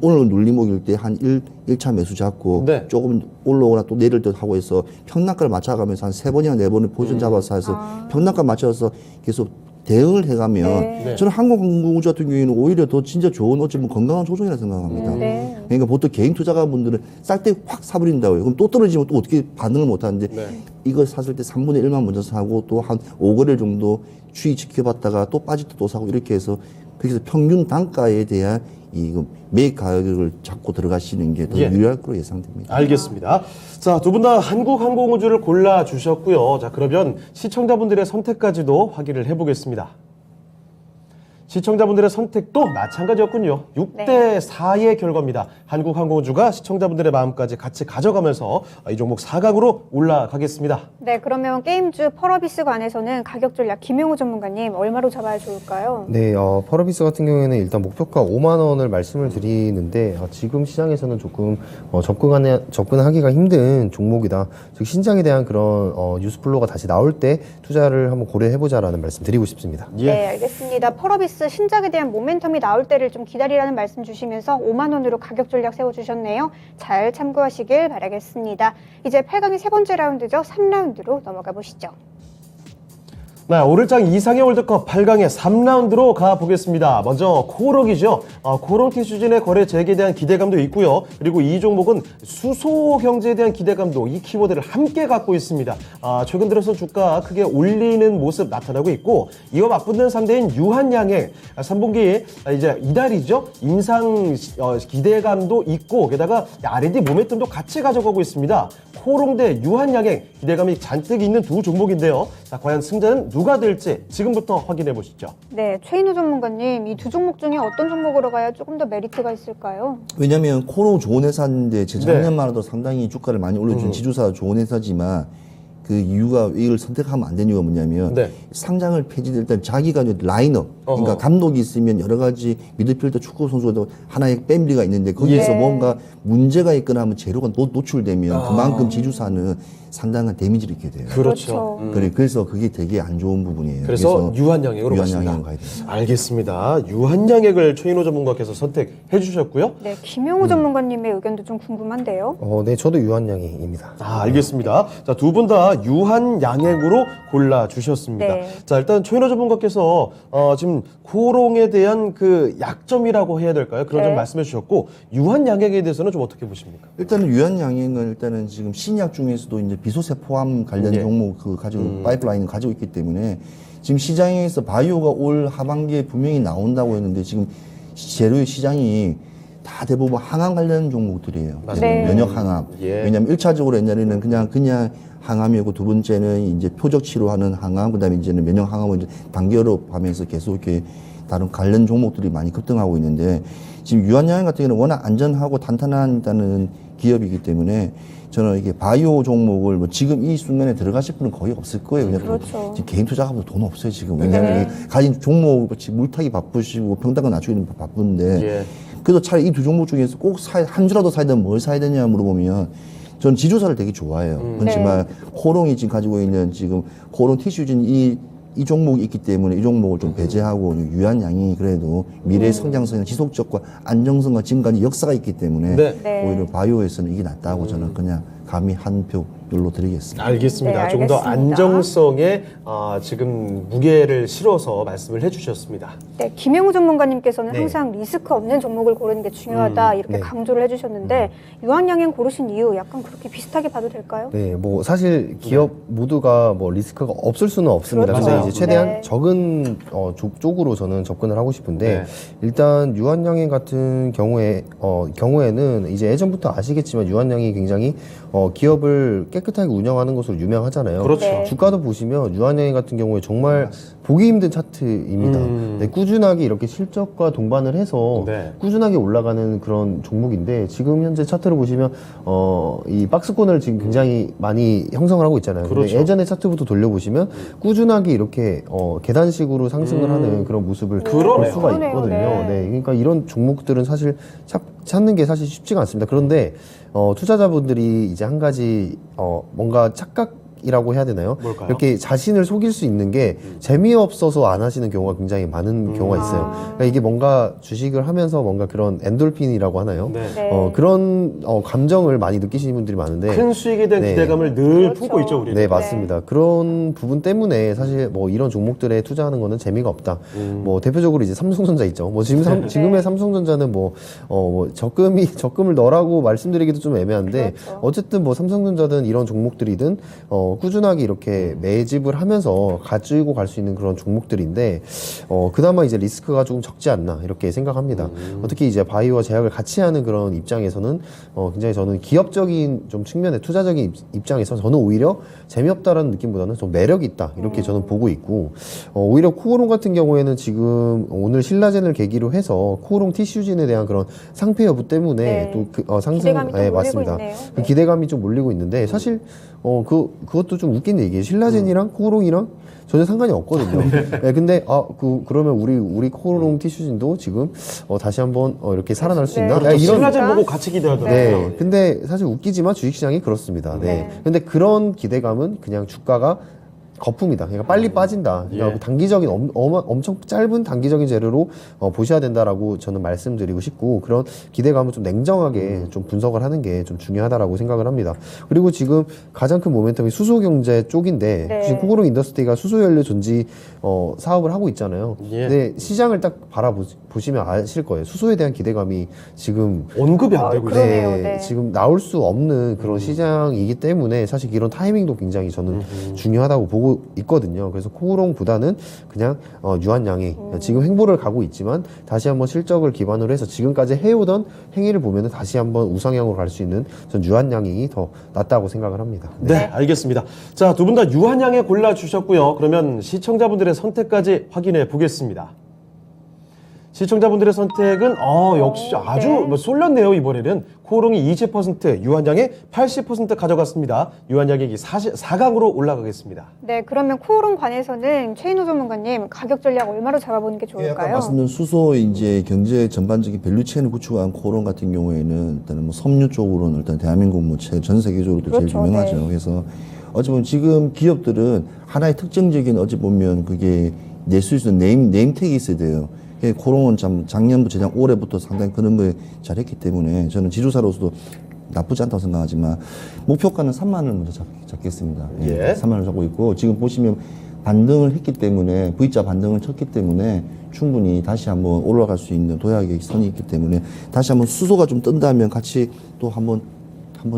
오늘 눌림목일 때 한 1차 매수 잡고 네. 조금 올라오거나 또 내릴 듯 하고 해서 평단가를 맞춰가면서 한 3번이나 4번을 포지션 잡아서 해서 평단가 맞춰서 계속 대응을 해가면 네. 저는 항공우주 같은 경우에는 오히려 더 진짜 좋은 어찌 보면 건강한 조정이라 생각합니다. 네. 그러니까 보통 개인 투자가분들은 쌀 때 확 사버린다고요. 그럼 또 떨어지면 또 어떻게 반응을 못 하는데 네. 이거 샀을 때 3분의 1만 먼저 사고 또 한 5거래일 정도 추이 지켜봤다가 또 빠질 때 또 사고 이렇게 해서 그래서 평균 단가에 대한 이 매입 가격을 잡고 들어가시는 게 더 예. 유리할 거로 예상됩니다. 알겠습니다. 자, 두 분 다 한국항공우주를 골라주셨고요. 자, 그러면 시청자분들의 선택까지도 확인을 해보겠습니다. 시청자분들의 선택도 마찬가지였군요. 6대 4의 결과입니다. 한국항공우주가 시청자분들의 마음까지 같이 가져가면서 이 종목 4강으로 올라가겠습니다. 네, 그러면 게임주 펄어비스 관해서는 가격 전략 김용우 전문가님 얼마로 잡아야 좋을까요? 네, 펄어비스 같은 경우에는 일단 목표가 5만 원을 말씀을 드리는데 지금 시장에서는 조금 접근하기가 힘든 종목이다. 즉 신장에 대한 그런 뉴스플로우가 다시 나올 때 투자를 한번 고려해보자라는 말씀 드리고 싶습니다. 예. 네, 알겠습니다. 펄어비스 플러스 신작에 대한 모멘텀이 나올 때를 좀 기다리라는 말씀 주시면서 5만 원으로 가격 전략 세워주셨네요. 잘 참고하시길 바라겠습니다. 이제 8강의 세 번째 라운드죠. 3라운드로 넘어가 보시죠. 네, 오늘장 이상형 월드컵 8강의 3라운드로 가보겠습니다. 먼저 코오롱이죠. 코오롱 티슈진의 거래 재개에 대한 기대감도 있고요. 그리고 이 종목은 수소 경제에 대한 기대감도 이 키워드를 함께 갖고 있습니다. 최근 들어서 주가 크게 올리는 모습 나타나고 있고 이와 맞붙는 상대인 유한양행 3분기 이제 이달이죠. 인상 기대감도 있고 게다가 R&D 모멘텀도 같이 가져가고 있습니다. 코오롱 대 유한양행 기대감이 잔뜩 있는 두 종목인데요. 자, 과연 승자는 누가 될지 지금부터 확인해 보시죠. 네, 최인우 전문가님, 이 두 종목 중에 어떤 종목으로 가야 조금 더 메리트가 있을까요? 왜냐면 코오롱 좋은 회사인데 재작년만 네. 해도 상당히 주가를 많이 올려준 지주사 좋은 회사지만 그 이유가 이걸 선택하면 안 되는 이유가 뭐냐면 네. 상장을 폐지될 때 자기가 이제 라인업 그러니까 어허. 감독이 있으면 여러 가지 미드필더 축구 선수도 하나의 패밀리가 있는데 거기에서 예. 뭔가 문제가 있거나 하면 재료가 노출되면 그만큼 지주사는 상당한 데미지를 입게 돼요. 그렇죠. 그래서 그게 되게 안 좋은 부분이에요. 그래서 유한양행으로 유한양행으로 가십니다. 가야 됩니다. 알겠습니다. 유한양행을 최인호 전문가께서 선택해 주셨고요. 네, 김용우 전문가님의 의견도 좀 궁금한데요. 네, 저도 유한양행입니다. 알겠습니다. 자, 두 분 다 유한양행으로 골라주셨습니다. 네. 자, 일단 최인호 전문가께서 지금 코오롱에 대한 그 약점이라고 해야 될까요? 그런 점 네. 말씀해 주셨고 유한양행에 대해서는 좀 어떻게 보십니까? 일단은 유한양행은 일단은 지금 신약 중에서도 이제 비소세 포함 관련 예. 종목 그 가지고 파이프라인을 가지고 있기 때문에 지금 시장에서 바이오가 올 하반기에 분명히 나온다고 했는데 지금 재료의 시장이 다 대부분 항암 관련 종목들이에요. 네. 면역 항암. 예. 왜냐하면 1차적으로 옛날에는 그냥 항암이고 두 번째는 이제 표적 치료하는 항암, 그다음에 이제는 면역 항암을 이제 단계로 하면서 계속 이렇게 다른 관련 종목들이 많이 급등하고 있는데 지금 유한양행 같은 경우는 워낙 안전하고 탄탄한 기업이기 때문에 저는 이게 바이오 종목을 뭐 지금 이 순간에 들어가실 분은 거의 없을 거예요. 왜냐하면 그렇죠. 지금 개인 투자하고 돈 없어요 지금. 왜냐하면 이 가진 종목 지금 물타기 바쁘시고 평단가 낮추기는 바쁜데 예. 그래도 차라리 이 두 종목 중에서 꼭 한 주라도 사야 되면 뭘 사야 되냐 물어보면 저는 지주사를 되게 좋아해요. 그렇지만 코오롱이 지금 가지고 있는 지금 코오롱 티슈진 이 종목이 있기 때문에 이 종목을 좀 배제하고 유한양이 그래도 미래 성장성이나 지속적과 안정성과 지금까지 역사가 있기 때문에 네. 네. 오히려 바이오에서는 이게 낫다고 저는 그냥 감히 한 표로 드리겠습니다. 알겠습니다. 네, 조금 더 알겠습니다. 안정성에 지금 무게를 실어서 말씀을 해주셨습니다. 네, 김용우 전문가님께서는 네. 항상 리스크 없는 종목을 고르는 게 중요하다 이렇게 네. 강조를 해주셨는데 유한양행 고르신 이유 약간 그렇게 비슷하게 봐도 될까요? 네, 뭐 사실 기업 모두가 뭐 리스크가 없을 수는 없습니다. 그렇죠. 근데 맞아요. 이제 최대한 네. 적은 쪽으로 저는 접근을 하고 싶은데 네. 일단 유한양행 같은 경우에는 이제 예전부터 아시겠지만 유한양이 굉장히 기업을 깨끗하게 운영하는 것으로 유명하잖아요. 그렇죠. 네. 주가도 보시면 유한양행 같은 경우에 정말 보기 힘든 차트입니다. 네, 꾸준하게 이렇게 실적과 동반을 해서 네. 꾸준하게 올라가는 그런 종목인데 지금 현재 차트를 보시면 이 박스권을 지금 굉장히 많이 형성을 하고 있잖아요. 근데 그렇죠. 예전의 차트부터 돌려보시면 꾸준하게 이렇게 계단식으로 상승을 하는 그런 모습을 그러네요. 볼 수가 그러네요. 있거든요. 네. 네, 그러니까 이런 종목들은 사실 찾는 게 사실 쉽지가 않습니다. 그런데 투자자분들이 이제 한 가지 뭔가 착각이라고 해야 되나요? 뭘까요? 이렇게 자신을 속일 수 있는 게 재미없어서 안 하시는 경우가 굉장히 많은 경우가 있어요. 그러니까 이게 뭔가 주식을 하면서 뭔가 그런 엔돌핀이라고 하나요? 네. 네. 그런 감정을 많이 느끼시는 분들이 많은데 큰 수익에 대한 네. 기대감을 늘 그렇죠. 품고 있죠, 우리는. 네, 맞습니다. 그런 부분 때문에 사실 뭐 이런 종목들에 투자하는 거는 재미가 없다. 뭐 대표적으로 이제 삼성전자 있죠. 뭐 지금 지금의 삼성전자는 뭐 적금을 넣으라고 말씀드리기도 좀 애매한데 그렇죠. 어쨌든 뭐 삼성전자든 이런 종목들이든 꾸준하게 이렇게 매집을 하면서 가지고 갈 수 있는 그런 종목들인데 그나마 이제 리스크가 조금 적지 않나 이렇게 생각합니다. 특히 이제 바이오와 제약을 같이 하는 그런 입장에서는 굉장히 저는 기업적인 좀 측면의 투자적인 입장에서 저는 오히려 재미없다라는 느낌보다는 좀 매력이 있다 이렇게 저는 보고 있고 오히려 코오롱 같은 경우에는 지금 오늘 신라젠을 계기로 해서 코오롱 티슈진에 대한 그런 상패 여부 때문에 네. 또 상승 기대감이 좀 몰리고 맞습니다. 있네요. 그 네. 기대감이 좀 몰리고 있는데 사실 그것도 좀 웃긴 얘기예요. 신라젠이랑 코오롱이랑 전혀 상관이 없거든요. 네, 근데 그러면 우리 코오롱 티슈진도 지금 다시 한번 이렇게 살아날 수 네. 있나? 그렇죠. 이런 신라젠 보고 같이 기대하더라고요. 네. 근데 사실 웃기지만 주식시장이 그렇습니다. 네. 네. 근데 그런 기대감은 그냥 주가가 거품이다. 그러니까 빨리 빠진다. 그러니까 예. 단기적인 엄청 짧은 단기적인 재료로 보셔야 된다라고 저는 말씀드리고 싶고 그런 기대감을 좀 냉정하게 좀 분석을 하는 게 좀 중요하다라고 생각을 합니다. 그리고 지금 가장 큰 모멘텀이 수소 경제 쪽인데 네. 지금 코오롱 인더스트리가 수소 연료 전지 사업을 하고 있잖아요. 예. 근데 시장을 딱 바라보시면 아실 거예요. 수소에 대한 기대감이 지금 언급이 안 되고 있어요. 그러네요. 네. 지금 나올 수 없는 그런 시장이기 때문에 사실 이런 타이밍도 굉장히 저는 중요하다고 보고 있거든요. 그래서 코오롱보다는 그냥 유한양행 지금 횡보를 가고 있지만 다시 한번 실적을 기반으로 해서 지금까지 해오던 행위를 보면은 다시 한번 우상향으로 갈 수 있는 전 유한양행이 더 낫다고 생각을 합니다. 네, 알겠습니다. 자, 두 분 다 유한양에 골라주셨고요. 그러면 시청자분들의 선택까지 확인해 보겠습니다. 시청자분들의 선택은 역시 아주 네. 쏠렸네요. 이번에는 코오롱이 20%, 유한양이 80% 가져갔습니다. 유한양이 4강으로 올라가겠습니다. 네, 그러면 코오롱 관해서는 최인호 전문가님 가격 전략 얼마로 잡아보는 게 예, 아까 좋을까요? 말씀드린 수소 이제 경제 전반적인 밸류체인을 구축한 코오롱 같은 경우에는 일단은 뭐 섬유 쪽으로는 일단 대한민국 전 세계적으로도 제일 그렇죠, 유명하죠. 네. 그래서 어찌 보면 지금 기업들은 하나의 특징적인 어찌 보면 그게 낼 수 있는 네임택이 있어야 돼요. 코오롱은 작년부터 재작 올해부터 상당히 그런 걸 잘했기 때문에 저는 지주사로서도 나쁘지 않다고 생각하지만 목표가는 3만 원을 먼저 잡겠습니다. 예. 3만 원을 잡고 있고 지금 보시면 반등을 했기 때문에 V자 반등을 쳤기 때문에 충분히 다시 한번 올라갈 수 있는 도약의 선이 있기 때문에 다시 한번 수소가 좀 뜬다면 같이 또 한번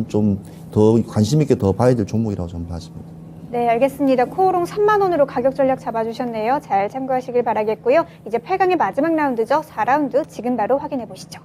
좀 더 관심 있게 더 봐야 될 종목이라고 저는 봤습니다. 네, 알겠습니다. 코오롱 3만 원으로 가격 전략 잡아주셨네요. 잘 참고하시길 바라겠고요. 이제 8강의 마지막 라운드죠. 4라운드 지금 바로 확인해 보시죠.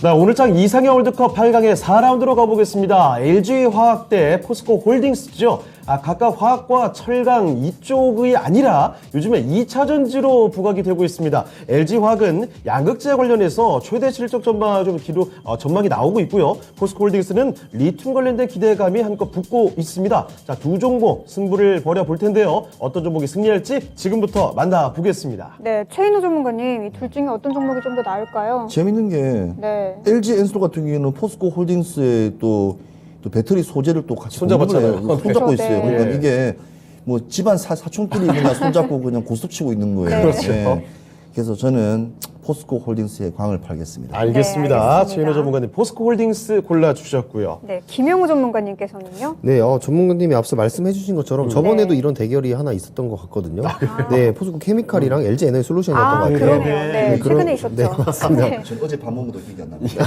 네, 오늘장 이상형 월드컵 8강의 4라운드로 가보겠습니다. LG화학 대 포스코 홀딩스죠. 각각 화학과 철강 이쪽이 아니라 요즘에 2차 전지로 부각이 되고 있습니다. LG화학은 양극재 관련해서 최대 실적 전망이 나오고 있고요. 포스코 홀딩스는 리튬 관련된 기대감이 한껏 붙고 있습니다. 자, 두 종목 승부를 벌여볼 텐데요. 어떤 종목이 승리할지 지금부터 만나보겠습니다. 네, 최인호 전문가님, 이 둘 중에 어떤 종목이 좀 더 나을까요? 재밌는 게 네. LG 엔솔 같은 경우에는 포스코 홀딩스에 또 배터리 소재를 또 같이 손잡았잖아요. 공급을 해요. 손잡고 그렇죠. 있어요. 네. 그러니까 네. 이게 뭐 집안 사촌끼리 그냥 손잡고 그냥 고스톱 치고 있는 거예요. 네. 그렇죠. 그래서 저는 포스코 홀딩스의 광을 팔겠습니다. 알겠습니다. 네, 알겠습니다. 최인호 전문가님 포스코 홀딩스 골라주셨고요. 네, 김영우 전문가님께서는요? 네, 전문가님이 앞서 말씀해주신 것처럼 저번에도 네. 이런 대결이 하나 있었던 것 같거든요. 네, 포스코 케미칼이랑 LG 에너지 솔루션이었던 것 같아요. 그러네요. 네, 네, 네, 최근에 있었죠. 네, 맞습니다. 네. 전 어제 밥 먹은 것도 기억이 안 납니다.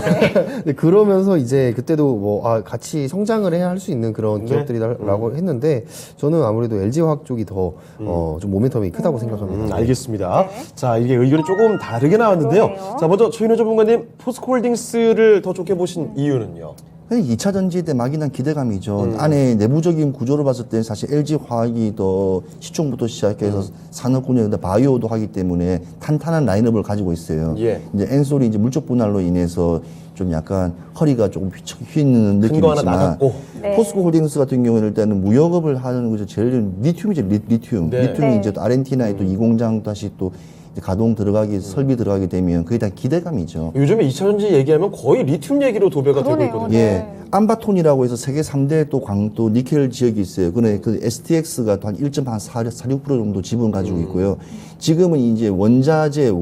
네, 그러면서 이제 그때도 같이 성장을 해야 할 수 있는 그런 기업들이라고 했는데 저는 아무래도 LG화학 쪽이 더 좀 모멘텀이 크다고 생각합니다. 알겠습니다. 네. 자, 이게 의견이 조금 다르게 나왔는데요. 그러네요. 자, 먼저 최인호 전문가님 포스코 홀딩스를 더 좋게 보신 이유는요? 2차 전지 때 막연한 기대감이죠. 안에 내부적인 구조를 봤을 때 사실 LG 화학이 더 시총부터 시작해서 산업군에 바이오도 하기 때문에 탄탄한 라인업을 가지고 있어요. 예. 이제 엔솔이 이제 물적 분할로 인해서 좀 약간 허리가 조금 휘는 느낌이 거 하나 있지만 낮았고. 네. 포스코 홀딩스 같은 경우에는 일단은 무역업을 하는 거죠. 제일 리튬이죠. 리튬. 네. 리튬이 네. 이제 또 아르헨티나에 또 이 공장 다시 또 이제 가동 들어가기 설비 들어가게 되면 그게 다 기대감이죠. 요즘에 2차 전지 얘기하면 거의 리튬 얘기로 도배가 되고 그러네요. 있거든요. 예. 네. 암바톤이라고 해서 세계 3대 또 광도 니켈 지역이 있어요. 근데 그 STX가 한 1.46% 정도 지분 가지고 있고요. 지금은 이제 원자재,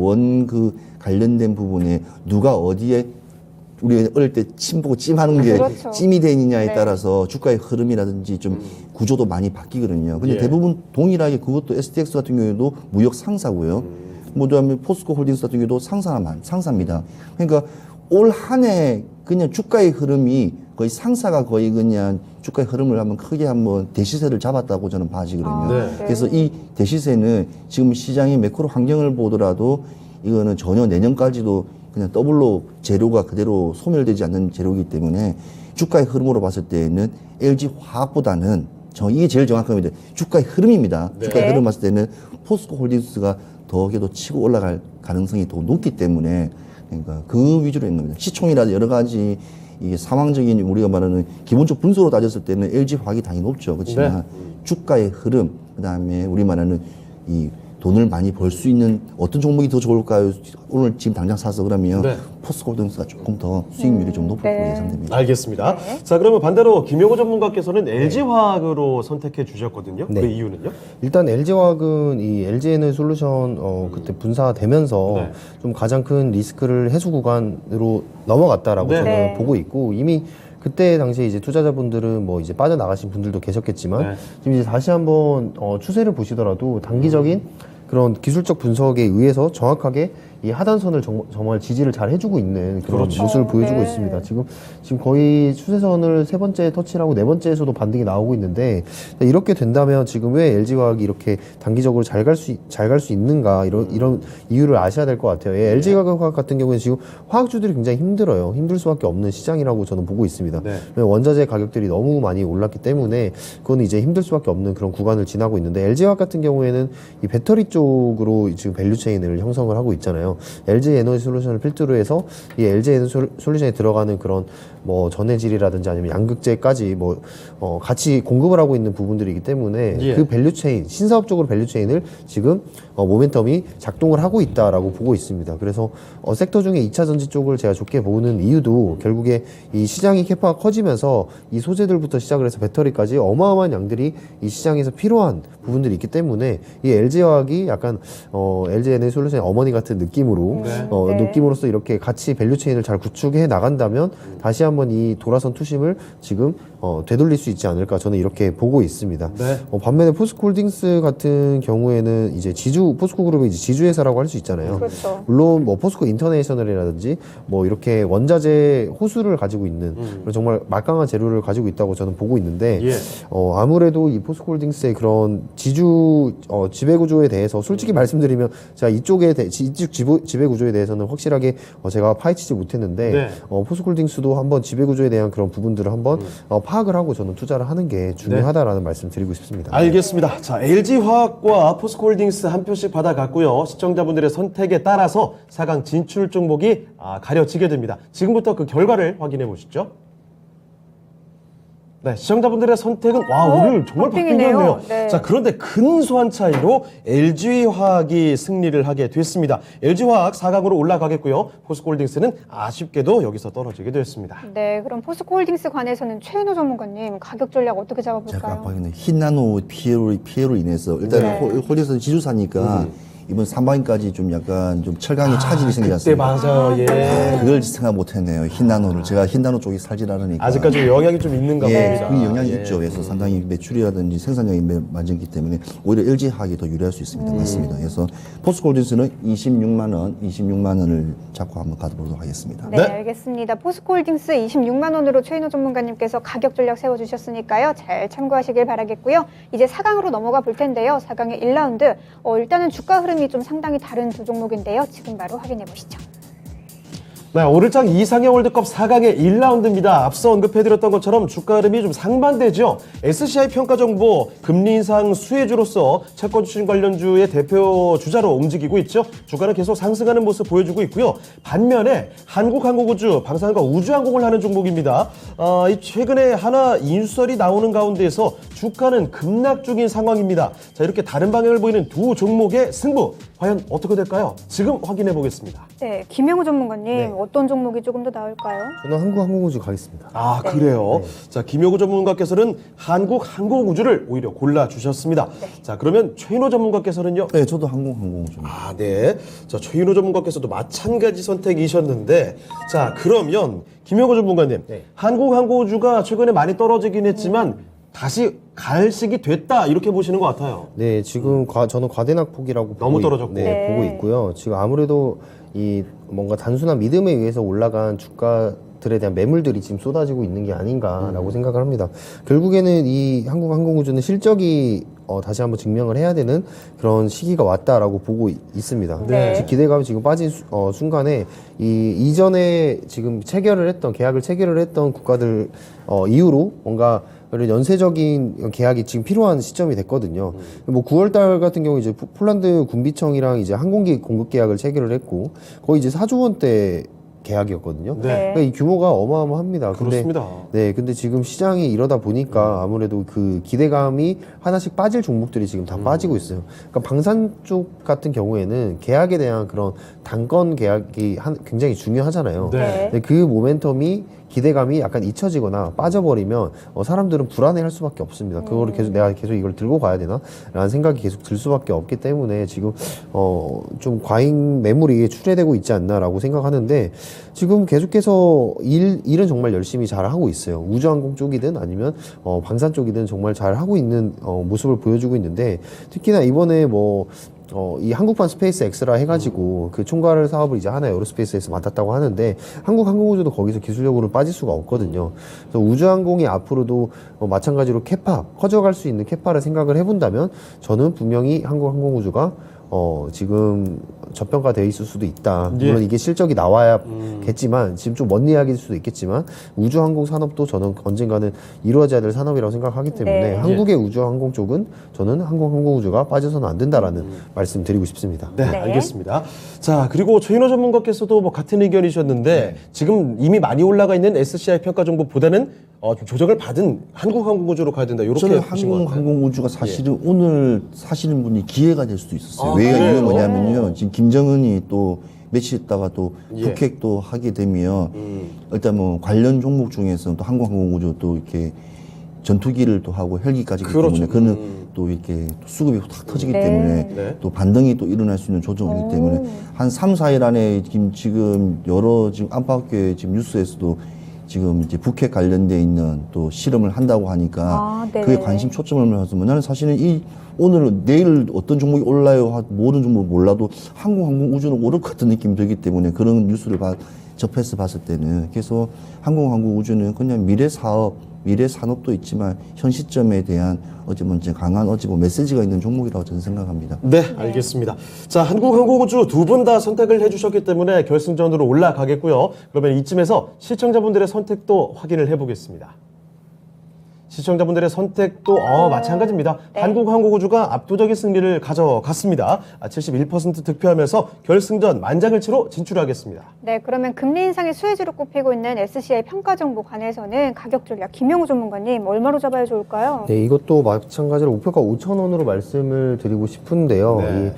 관련된 부분에 누가 어디에 우리 어릴 때 침 보고 찜하는 게 그렇죠. 찜이 되느냐에 네. 따라서 주가의 흐름이라든지 좀 구조도 많이 바뀌거든요. 근데 예. 대부분 동일하게 그것도 STX 같은 경우에도 무역 상사고요. 뭐 그다음에 포스코 홀딩스 같은 경우도 상사입니다. 그러니까 올 한 해 그냥 주가의 흐름이 거의 상사가 거의 그냥 주가의 흐름을 크게 한번 대시세를 잡았다고 저는 봐지거든요. 네. 그래서 이 대시세는 지금 시장의 매크로 환경을 보더라도 이거는 전혀 내년까지도 그냥 더블로 재료가 그대로 소멸되지 않는 재료이기 때문에 주가의 흐름으로 봤을 때는 LG 화학보다는 이게 제일 정확합니다. 주가의 흐름입니다. 네. 주가의 네. 흐름 봤을 때는 포스코 홀딩스가 더 치고 올라갈 가능성이 더 높기 때문에 그러니까 그 위주로 있는 겁니다. 시총이라든지 여러 가지 이게 상황적인 우리가 말하는 기본적 분수로 따졌을 때는 LG 화학이 당연히 높죠. 그렇지만 주가의 흐름, 그다음에 우리 말하는 이 돈을 많이 벌 수 있는 어떤 종목이 더 좋을까요? 오늘 지금 당장 사서 그러면 네. 포스코홀딩스가 조금 더 수익률이 좀 높을 네. 걸로 예상됩니다. 알겠습니다. 자, 그러면 반대로 김효고 전문가께서는 LG화학으로 선택해 주셨거든요. 네. 그 이유는요? 일단 LG화학은 이 LG에너지솔루션 그때 분사되면서 네. 좀 가장 큰 리스크를 해소 구간으로 넘어갔다라고 네. 저는 네. 보고 있고 이미 그때 당시에 이제 투자자분들은 뭐 이제 빠져나가신 분들도 계셨겠지만 네. 지금 이제 다시 한번 추세를 보시더라도 단기적인 그런 기술적 분석에 의해서 정확하게 이 하단선을 정말 지지를 잘 해주고 있는 그런 그렇죠. 모습을 보여주고 네. 있습니다. 지금 거의 추세선을 세 번째 터치를 하고 네 번째에서도 반등이 나오고 있는데 이렇게 된다면 지금 왜 LG화학이 이렇게 단기적으로 잘 갈 수 있는가 이런 이유를 아셔야 될 것 같아요. 예, LG화학 같은 경우는 지금 화학주들이 굉장히 힘들어요. 힘들 수밖에 없는 시장이라고 저는 보고 있습니다. 네. 원자재 가격들이 너무 많이 올랐기 때문에 그건 이제 힘들 수밖에 없는 그런 구간을 지나고 있는데 LG화학 같은 경우에는 이 배터리 쪽으로 지금 밸류체인을 형성을 하고 있잖아요. LG 에너지 솔루션을 필두로 해서 이 LG 에너지 솔루션에 들어가는 그런 뭐 전해질이라든지 아니면 양극재까지 뭐 같이 공급을 하고 있는 부분들이기 때문에 예. 그 밸류체인 신사업적으로 밸류체인을 지금 모멘텀이 작동을 하고 있다라고 보고 있습니다. 그래서 섹터 중에 2차 전지 쪽을 제가 좋게 보는 이유도 결국에 이 시장이 캐파가 커지면서 이 소재들부터 시작을 해서 배터리까지 어마어마한 양들이 이 시장에서 필요한 부분들이 있기 때문에 이 LG화학이 약간 LG 에너지 솔루션의 어머니 같은 느낌으로 네. 느낌으로서 이렇게 같이 밸류체인을 잘 구축해 나간다면 다시 한번 이 돌아선 투심을 지금 되돌릴 수 있지 않을까 저는 이렇게 보고 있습니다. 네. 반면에 포스코홀딩스 같은 경우에는 이제 포스코그룹의 이제 지주회사라고 할 수 있잖아요. 그렇죠. 물론 뭐 포스코 인터내셔널이라든지 뭐 이렇게 원자재 호수를 가지고 있는 그런 정말 막강한 재료를 가지고 있다고 저는 보고 있는데 예. 아무래도 이 포스코홀딩스의 그런 지배 구조에 대해서 솔직히 말씀드리면 제가 이쪽 지배 구조에 대해서는 확실하게 제가 파헤치지 못했는데 네. 포스코홀딩스도 한번 지배 구조에 대한 그런 부분들을 한번 파악을 하고 저는 투자를 하는 게 중요하다라는 말씀 드리고 싶습니다. 알겠습니다. 자, LG화학과 포스코홀딩스 한 표씩 받아갔고요. 시청자분들의 선택에 따라서 4강 진출 종목이 가려지게 됩니다. 지금부터 그 결과를 확인해 보시죠. 네, 시청자분들의 선택은 오늘 정말 박빙이네요. 박빙이었네요. 네. 자, 그런데 근소한 차이로 LG화학이 승리를 하게 됐습니다. LG화학 4강으로 올라가겠고요. 포스코홀딩스는 아쉽게도 여기서 떨어지게 됐습니다. 네, 그럼 포스코홀딩스 관해서는 최인호 전문가님 가격 전략 어떻게 제가 잡아볼까요? 아까 봤는데 흰나노 피해로 인해서 일단 네. 홀딩스는 지주사니까 이번 3반까지 좀 약간 좀 철강의 차질이 생기지 그때 않습니까? 맞아요. 예. 그걸 생각 못했네요. 흰나노를 제가 흰나노 쪽에 살질 않으니까 아직까지 영향이 좀 있는가 예, 봅니다. 그 영향이 예. 있죠. 그래서 상당히 매출이라든지 생산량이 많기 때문에 오히려 LG화학이 더 유리할 수 있습니다. 맞습니다. 그래서 포스코홀딩스는 26만 원을 잡고 한번 가보도록 하겠습니다. 네, 네. 알겠습니다. 포스코홀딩스 26만 원으로 최인호 전문가님께서 가격 전략 세워주셨으니까요. 잘 참고하시길 바라겠고요. 이제 4강으로 넘어가 볼 텐데요. 4강의 1라운드. 일단은 주가 흐름이 좀 상당히 다른 두 종목인데요. 지금 바로 확인해 보시죠. 네, 오늘장 이상형 월드컵 4강의 1라운드입니다. 앞서 언급해드렸던 것처럼 주가 흐름이 좀 상반되죠. SCI 평가정보 금리 인상 수혜주로서 채권 추진 관련주의 대표 주자로 움직이고 있죠. 주가는 계속 상승하는 모습 보여주고 있고요. 반면에 한국항공우주, 방산과 우주항공을 하는 종목입니다. 최근에 하나 인수설이 나오는 가운데에서 주가는 급락 중인 상황입니다. 자, 이렇게 다른 방향을 보이는 두 종목의 승부 과연 어떻게 될까요? 지금 확인해 보겠습니다. 네, 김영우 전문가님 네. 어떤 종목이 조금 더 나을까요? 저는 한국항공우주 가겠습니다. 네. 그래요. 자, 김효구 전문가께서는 한국항공우주를 오히려 골라주셨습니다. 자, 그러면 최인호 전문가께서는요? 네, 저도 항공우주. 네. 자, 최인호 전문가께서도 마찬가지 선택이셨는데, 자, 그러면 김효구 전문가님, 네. 한국항공우주가 최근에 많이 떨어지긴 했지만 다시 갈 시기 됐다 이렇게 보시는 것 같아요. 네, 지금 저는 과대낙폭이라고 너무 떨어졌고. 네. 보고 있고요. 지금 아무래도 이 뭔가 단순한 믿음에 의해서 올라간 주가들에 대한 매물들이 지금 쏟아지고 있는 게 아닌가라고 생각을 합니다. 결국에는 이 한국항공우주는 실적이 다시 한번 증명을 해야 되는 그런 시기가 왔다라고 보고 있습니다. 네. 즉 기대감이 지금 빠진 순간에 이전에 지금 계약을 체결을 했던 국가들 이후로 뭔가 연쇄적인 계약이 지금 필요한 시점이 됐거든요. 뭐 9월달 같은 경우 이제 폴란드 군비청이랑 이제 항공기 공급 계약을 체결을 했고 거의 이제 4조 원대 계약이었거든요. 네. 그러니까 이 규모가 어마어마합니다. 그렇습니다. 근데 지금 시장이 이러다 보니까 아무래도 그 기대감이 하나씩 빠질 종목들이 지금 다 빠지고 있어요. 그러니까 방산 쪽 같은 경우에는 계약에 대한 그런 단건 계약이 굉장히 중요하잖아요. 네. 근데 그 모멘텀이 기대감이 약간 잊혀지거나 빠져버리면 사람들은 불안해할 수밖에 없습니다. 그거를 계속 내가 계속 이걸 들고 가야 되나? 라는 생각이 계속 들 수밖에 없기 때문에 지금 좀 과잉 매물이 출회되고 있지 않나라고 생각하는데 지금 계속해서 일은 정말 열심히 잘 하고 있어요. 우주항공 쪽이든 아니면 방산 쪽이든 정말 잘 하고 있는 모습을 보여주고 있는데 특히나 이번에 이 한국판 스페이스 X라 해가지고 그 총괄 사업을 이제 하나 에어로스페이스에서 맡았다고 하는데 한국항공우주도 거기서 기술력으로 빠질 수가 없거든요. 그래서 우주항공이 앞으로도 마찬가지로 커져갈 수 있는 캐파를 생각을 해본다면 저는 분명히 한국항공우주가 지금 저평가되어 있을 수도 있다. 물론 이게 실적이 나와야겠지만 지금 좀 먼 이야기일 수도 있겠지만 우주항공 산업도 저는 언젠가는 이루어져야 될 산업이라고 생각하기 때문에 네. 한국의 우주항공 쪽은 저는 한국항공우주가 빠져서는 안 된다라는 말씀 드리고 싶습니다. 네, 네. 알겠습니다. 자, 그리고 최인호 전문가께서도 뭐 같은 의견이셨는데 지금 이미 많이 올라가 있는 SCI 평가 정보보다는 좀 조정을 받은 한국항공우주로 가야 된다. 이렇게 저는 보신 것 같아요. 한국항공우주가 사실은 오늘 사시는 분이 기회가 될 수도 있었어요. 아, 왜 그래요? 이게 뭐냐면요. 지금 김정은이 또 며칠 있다가 또 예. 북핵도 하게 되면 일단 뭐 관련 종목 중에서는 또 한국항공우주 또 이렇게 전투기를 또 하고 헬기까지기 그렇죠. 때문에 그는 또 이렇게 수급이 탁 터지기 네. 때문에 네. 또 반등이 또 일어날 수 있는 조정이기 때문에 한 3, 4일 안에 지금 여러 지금 안팎의 지금 뉴스에서도 지금 이제 북핵 관련돼 있는 또 실험을 한다고 하니까 네네. 그에 관심 초점을 맞으면 나는 사실은 오늘 내일 어떤 종목이 올라요 모든 종목을 몰라도 항공우주는 오를 것 같은 느낌이 들기 때문에 그런 뉴스를 접해서 봤을 때는 그래서 항공우주는 그냥 미래 사업 미래 산업도 있지만 현 시점에 대한 어찌보면 강한 메시지가 있는 종목이라고 저는 생각합니다. 네, 알겠습니다. 자, 한국항공우주 두 분 다 선택을 해주셨기 때문에 결승전으로 올라가겠고요. 그러면 이쯤에서 시청자분들의 선택도 확인을 해보겠습니다. 시청자분들의 선택도 마찬가지입니다. 네. 한국항공우주가 압도적인 승리를 가져갔습니다. 71% 득표하면서 결승전 만장일치로 진출하겠습니다. 네, 그러면 금리 인상의 수혜주로 꼽히고 있는 SCI 평가 정보 관해서는 가격 전략 김영우 전문가님 얼마로 잡아야 좋을까요? 네, 이것도 마찬가지로 목표가 5,000원으로 말씀을 드리고 싶은데요. 네.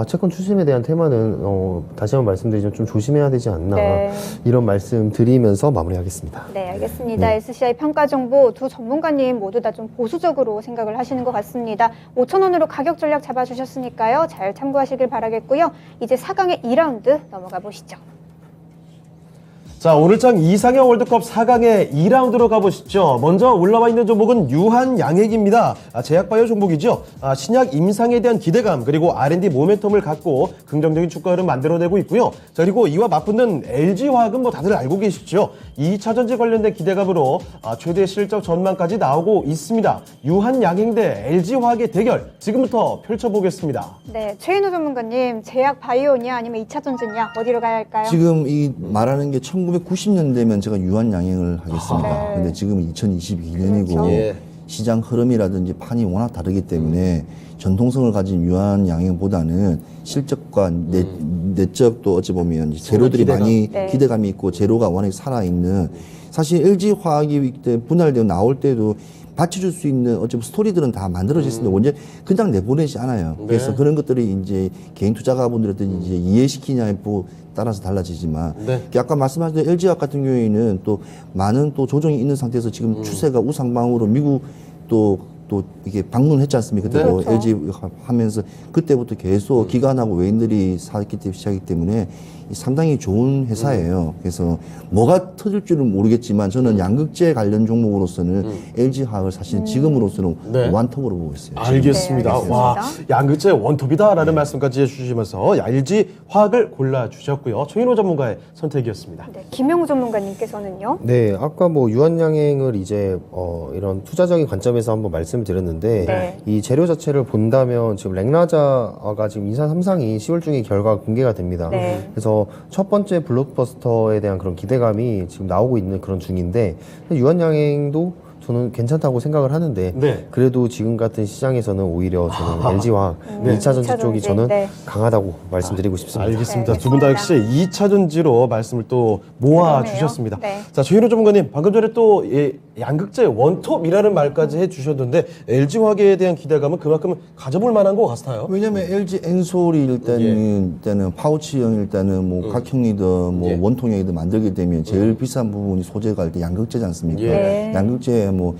채권 추심에 대한 테마는 다시 한번 말씀드리지만 좀 조심해야 되지 않나 네. 이런 말씀 드리면서 마무리하겠습니다. 네, 알겠습니다. SCI 평가 정보 두 전문가님 모두 다 좀 보수적으로 생각을 하시는 것 같습니다. 5,000원으로 가격 전략 잡아주셨으니까요. 잘 참고하시길 바라겠고요. 이제 4강의 2라운드 넘어가 보시죠. 자, 오늘장 이상형 월드컵 4강의 2라운드로 가보시죠. 먼저 올라와 있는 종목은 유한양액입니다. 제약바이오 종목이죠. 신약 임상에 대한 기대감 그리고 R&D 모멘텀을 갖고 긍정적인 주가 흐름 만들어내고 있고요. 자, 그리고 이와 맞붙는 LG화학은 뭐 다들 알고 계시죠. 2차 전지 관련된 기대감으로 최대 실적 전망까지 나오고 있습니다. 유한양액 대 LG화학의 대결 지금부터 펼쳐보겠습니다. 네, 최인호 전문가님, 제약바이오냐 아니면 2차 전지냐 어디로 가야 할까요? 지금 이 말하는 게 1990년대면 제가 유한양행을 하겠습니다. 네. 근데 지금 2022년이고 그렇죠. 예. 시장 흐름이라든지 판이 워낙 다르기 때문에 전통성을 가진 유한양행보다는 실적과 내적도 어찌 보면 재료들이 기대감. 많이 네. 기대감이 있고 재료가 워낙 살아있는 사실 LG화학이 그때 분할되어 나올 때도 받쳐줄 수 있는 어차피 스토리들은 다 만들어져 있는데 원래 그냥 내보내지 않아요. 그래서 그런 것들이 이제 개인 투자가분들한테 이제 이해시키냐에 따라서 달라지지만 네. 아까 말씀하신 LG화학 같은 경우에는 또 많은 또 조정이 있는 상태에서 지금 추세가 우상방으로 미국 또 이게 방문했지 않습니까? 그때도 그렇죠. LG 하면서 그때부터 계속 기관하고 외인들이 사기 시작하기 때문에 상당히 좋은 회사예요. 그래서 뭐가 터질 줄은 모르겠지만 저는 양극재 관련 종목으로서는 LG화학을 사실 지금으로서는 네. 완톱으로 보고 있어요. 알겠습니다. 네, 알겠습니다. 와, 양극재 원톱이다라는 말씀까지 해주시면서 LG화학을 골라주셨고요. 최인호 전문가의 선택이었습니다. 네, 김영우 전문가님께서는요? 네, 아까 유한양행을 이제 이런 투자적인 관점에서 한번 말씀을 드렸는데 네. 이 재료 자체를 본다면 지금 렉나자가 지금 인사 3상이 10월 중에 결과가 공개가 됩니다. 네. 그래서 첫 번째 블록버스터에 대한 그런 기대감이 지금 나오고 있는 그런 중인데 유한양행도 저는 괜찮다고 생각을 하는데 네. 그래도 지금 같은 시장에서는 오히려 저는 LG와 2차 전지 쪽이 저는 네. 강하다고 말씀드리고 싶습니다. 알겠습니다. 네, 두 분 다 역시 알겠습니다. 2차 전지로 말씀을 또 모아 그러네요. 주셨습니다. 네. 자, 조현우 전문가님 방금 전에 또 양극재 원톱이라는 말까지 해주셨는데 LG화학에 대한 기대감은 그만큼 가져볼 만한 것 같아요. 왜냐면 LG 엔솔이 일단은 파우치형 일단은 뭐 각형이든 뭐 예. 원통형이든 만들게 되면 제일 비싼 부분이 소재가 일단 양극재지 않습니까? 네. 양극재 뭐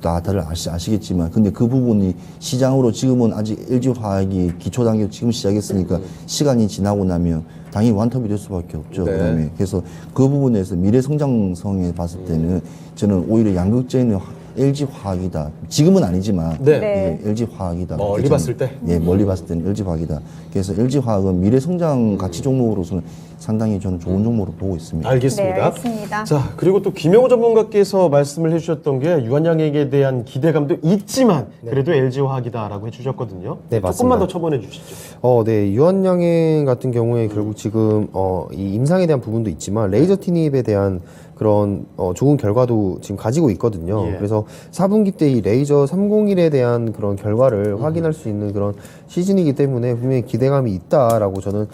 다들 아시겠지만 근데 그 부분이 시장으로 지금은 아직 LG 화학이 기초 단계 지금 시작했으니까 시간이 지나고 나면 당연히 완톱이 될 수밖에 없죠. 네. 그다음에 그래서 그 부분에서 미래 성장성에 봤을 때는 저는 오히려 양극재는 LG 화학이다. 지금은 아니지만 네. 네. LG 화학이다. 멀리 저는, 봤을 때? 예, 멀리 봤을 때는 LG 화학이다. 그래서 LG 화학은 미래 성장 가치 종목으로서는 상당히 저는 좋은 종목으로 보고 있습니다. 알겠습니다. 네, 알겠습니다. 자, 그리고 또 김영호 전문가께서 말씀을 해주셨던 게 유한양에게 대한 기대감도 있지만 그래도 LG화학이다라고 해주셨거든요. 네, 조금만 맞습니다. 더 첨언해 주시죠. 네. 유한양행 같은 경우에 결국 지금, 이 임상에 대한 부분도 있지만, 레이저 티닙에 대한 그런, 좋은 결과도 지금 가지고 있거든요. 예. 그래서 4분기 때 이 레이저 301에 대한 그런 결과를 확인할 수 있는 그런 시즌이기 때문에 분명히 기대감이 있다라고 저는,